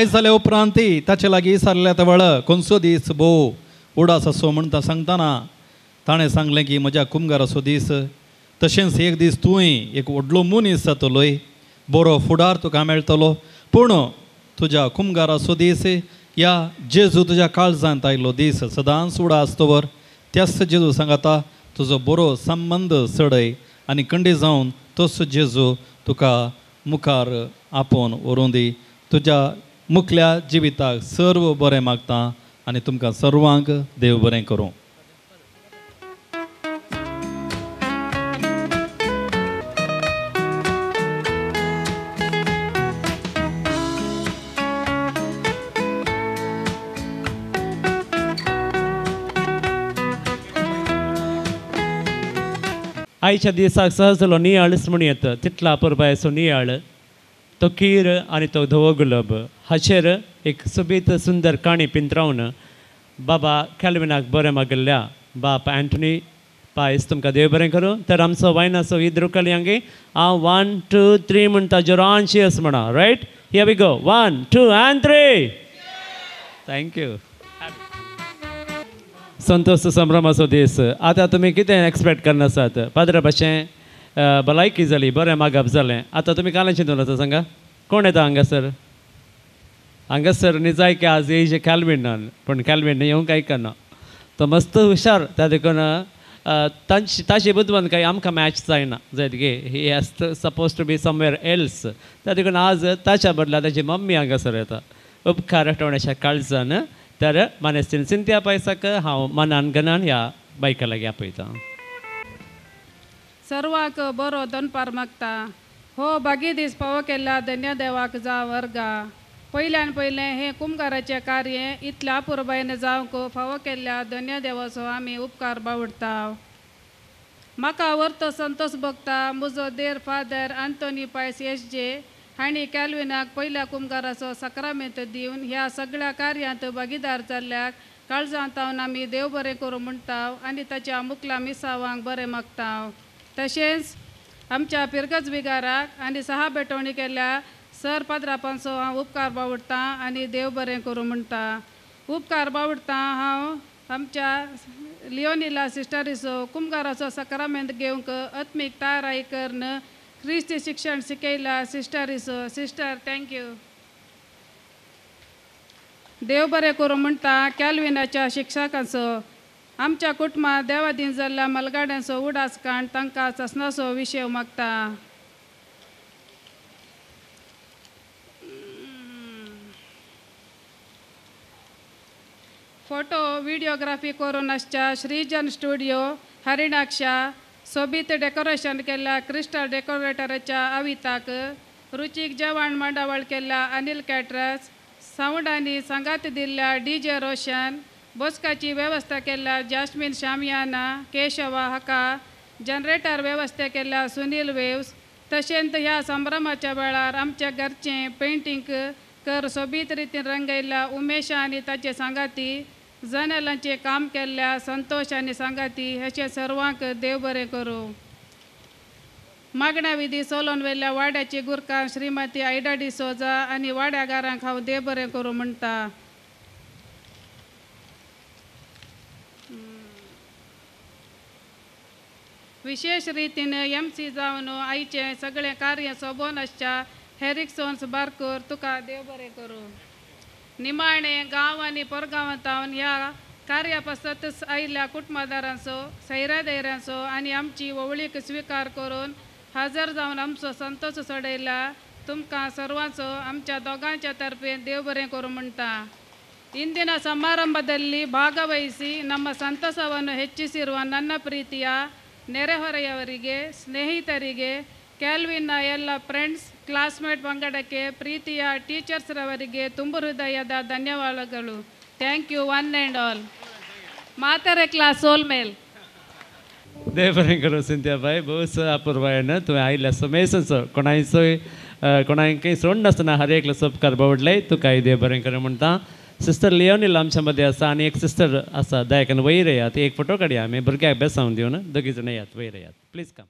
जाल्या उपरांतय ताचे लागीं विचारल्या त्या वेळार खंयचो दीस भोव उडास असो म्हणटा सांगतना ताणें सांगलें की म्हज्या कुमगाराचो दीस. तशेंच एक दीस तुवें एक व्हडलो मनीस जातलोय, बरो फुडार तुका मेळटलो. पूण तुज्या कुमगाराचो दीस या जेजू तुज्या काळजांत आयिल्लो दीस सदांच उडास दवर. त्याच जेजू सांगता तुजो बरो संबंद चडय आनी खंडीत जावन तसो जेजू तुका मुखार आपोवन व्हरून दी. तुज्या मुखल्या जिविताक सर्व बरें मागता आनी तुमकां सर्वांक देव बरें करूं. आयच्या दिसाक सहजलो नियाळ म्हूण येता, तितला पुरबायचो नियाळ, तो खीर आनी तो धवो गुलाब हाचेर एक सोबीत सुंदर काणी पिंतरावन बाबा कॅल्विनाक बरें मागिल्ल्या बाप एंटनी पायस तुमकां देव बरें करूं. तर आमचो वायनाचो इद्रू कलयांगे हांव 1 2 3 म्हणटा जोरानशी अस म्हणा. Right, here we go. 1 2 and 3. Thank you. संतोष संभ्रमाचो दीस. आतां तुमी कितें एक्सपेक्ट करना आसात? पाद्रा भाशेन भलायकी जाली, बरें मागप जालें. आतां तुमी कालां चिंतून आसा सांगा, कोण येता हांगासर? हांगासर न्ही जाय की आज येयचे कॅल्विनान, पूण कॅल्विन येवंक काय करना. तो मस्त हुशार, त्या देखून ताचे बुद्दन काही आमकां मॅच जायना. जायत गे he has suppose to be somewhere else. त्या देखून आज ताच्या बदला ताची मम्मी हांगासर येता. उपकार आठवण्याच्या काळजान तर मानेस्तीन सिंथया पायसाक हांव मनान गनान ह्या बायका लागीं आपयतां. सर्वांक बरो दनपार मागता. हो बागी दीस फावो केल्ल्या धन्य देवाक जा वर्गा. पयल्यान पयलें हे कुंभाराचें कार्य इतल्या अपुरबायेन जावंक फावो केल्ल्या धन्य देवाचो आमी उपकार बावडटा. म्हाका वर्तो संतोष भोगता म्हजो देर फादर आंतोनी पायस एसजे हांणी कॅल्विनाक पयल्या कुंभाराचो सक्रामेंत दिवन ह्या सगळ्या कार्यांत भागीदार जाल्ल्याक काळजांतावन आमी देव बरें करूं म्हणटा आनी ताच्या मुखल्या मिसावांक बरें मागता. तशेंच आमच्या पिरगज बिगाराक आनी सहा बेटवणी केल्ल्या सर पाद्रापांचो हांव उपकार बावडटा आनी देव बरें करूं म्हणटा. उपकार बावडटा हांव आमच्या लिओनिला सिस्टरीचो कुंभाराचो सक्रामेंत घेवंक आत्मीक तयारी करन ख्रिस्ती शिक्षण शिकयला सिस्टरीचो. Sister thank you. देव बरें करूं म्हणटा कॅल्विनाच्या शिक्षकांचो. आमच्या कुटुंबात देवाधीन जाल्ल्या मलगाड्यांचो उडास काण तांकां ससनाचो विशय मागता. फोटो व्हिडिओग्राफी करून आसच्या श्रीजन स्टुडिओ हरिणाक्षा सोबीत डेकोरेशन केल्ल्या क्रिस्टल डेकोरेटराच्या आविताक रुचीक जेवण मांडावळ केल्ल्या अनिल कॅटरर्स, साऊंड आनी सांगात दिल्ल्या DJ रोशन, बसकाची वेवस्था केल्ल्या जास्मिन शामियाना, केशवा हका, जनरेटर वेवस्था केल्ल्या सुनील वेव्स. तशेंच ह्या संभ्रमाच्या वेळार आमच्या घरचें पेंटींग कर सोबीत रितीन रंगयल्ल्या उमेश आनी ताचे सांगाती, जनेलांचें काम केल्ल्या संतोष आनी सांगाती हेचे सर्वांक देव बरें करूं. मागण्या विधी सोलोन वेल्ल्या वाड्याची गुरकार श्रीमती आयडा डिसोजा आनी वाड्यागारांक हांव देव बरें करूं म्हणटा. विशेष रितीन MC जावन आईचे सगळे कार्य सोबोन आसच्या हेरिक्सोन्स बारकर तुका देव बरें करूं. निमाणे गांव आनी परगांवांतावन ह्या कार्या पासत आयिल्ल्या कुटुंबदारांचो, सैरादैऱ्यांचो आनी आमची ओवळीक स्विकार करून हजर जावन आमचो संतोष सोडयला तुमकां सर्वांचो आमच्या दोगांच्या तर्फे देव बरें करूं म्हणटा. ಇಂದಿನ ಸಮಾರಂಭದಲ್ಲಿ ಭಾಗವಹಿಸಿ ನಮ್ಮ ಸಂತಸವನ್ನು ಹೆಚ್ಚಿಸಿರುವ ನನ್ನ ಪ್ರೀತಿಯ ನೆರೆಹೊರೆಯವರಿಗೆ, ಸ್ನೇಹಿತರಿಗೆ, ಕ್ಯಾಲ್ವಿನ್ನ ಎಲ್ಲ ಫ್ರೆಂಡ್ಸ್, ಕ್ಲಾಸ್ಮೇಟ್ ಪಂಗಡಕ್ಕೆ, ಪ್ರೀತಿಯ ಟೀಚರ್ಸ್ರವರಿಗೆ ತುಂಬ ಹೃದಯದ ಧನ್ಯವಾದಗಳು. Thank you one and all. ಮಾತಾರೆ ಕ್ಲಾಸ್ ಸೋಲ್ ಮೇಲ್. देव बरें करूं सिंथया बाय. बहुत अपूर्वायन तुवें आयिल्ल्या समेसो कोणाकय सोड नासतना हर एकलो उपकार बावडले तुकाय देव बरें करूं म्हणटा. सिस्टर लिओनील आमच्या मध्ये आसा आनी एक सिस्टर आसा दयाकन वयर येयात. एक फोटो काडया आमी भुरग्याक बेसावन दिवन दोगी जाण येयात वयर येयात प्लीज कम.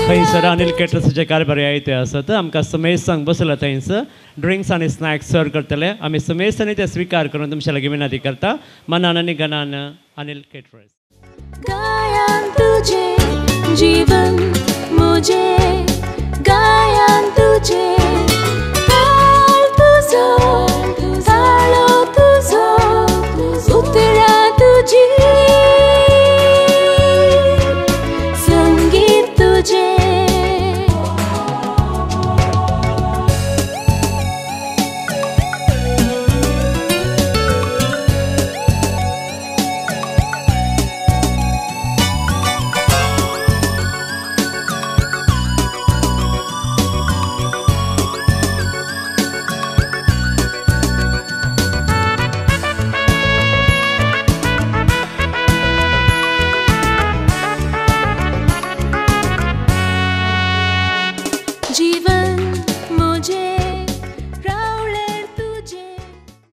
थंयसर अनिल कॅटरर्साचे कारभारी ते आसात. आमकां समेज सांग बसला थंयसर ड्रिंक्स आनी स्नॅक्स सर्व करतले. आमी समेजतांनी ते स्विकार करून तुमच्या लागीं विनंती करता. मनान आनी गनान अनिल कॅटरर्स.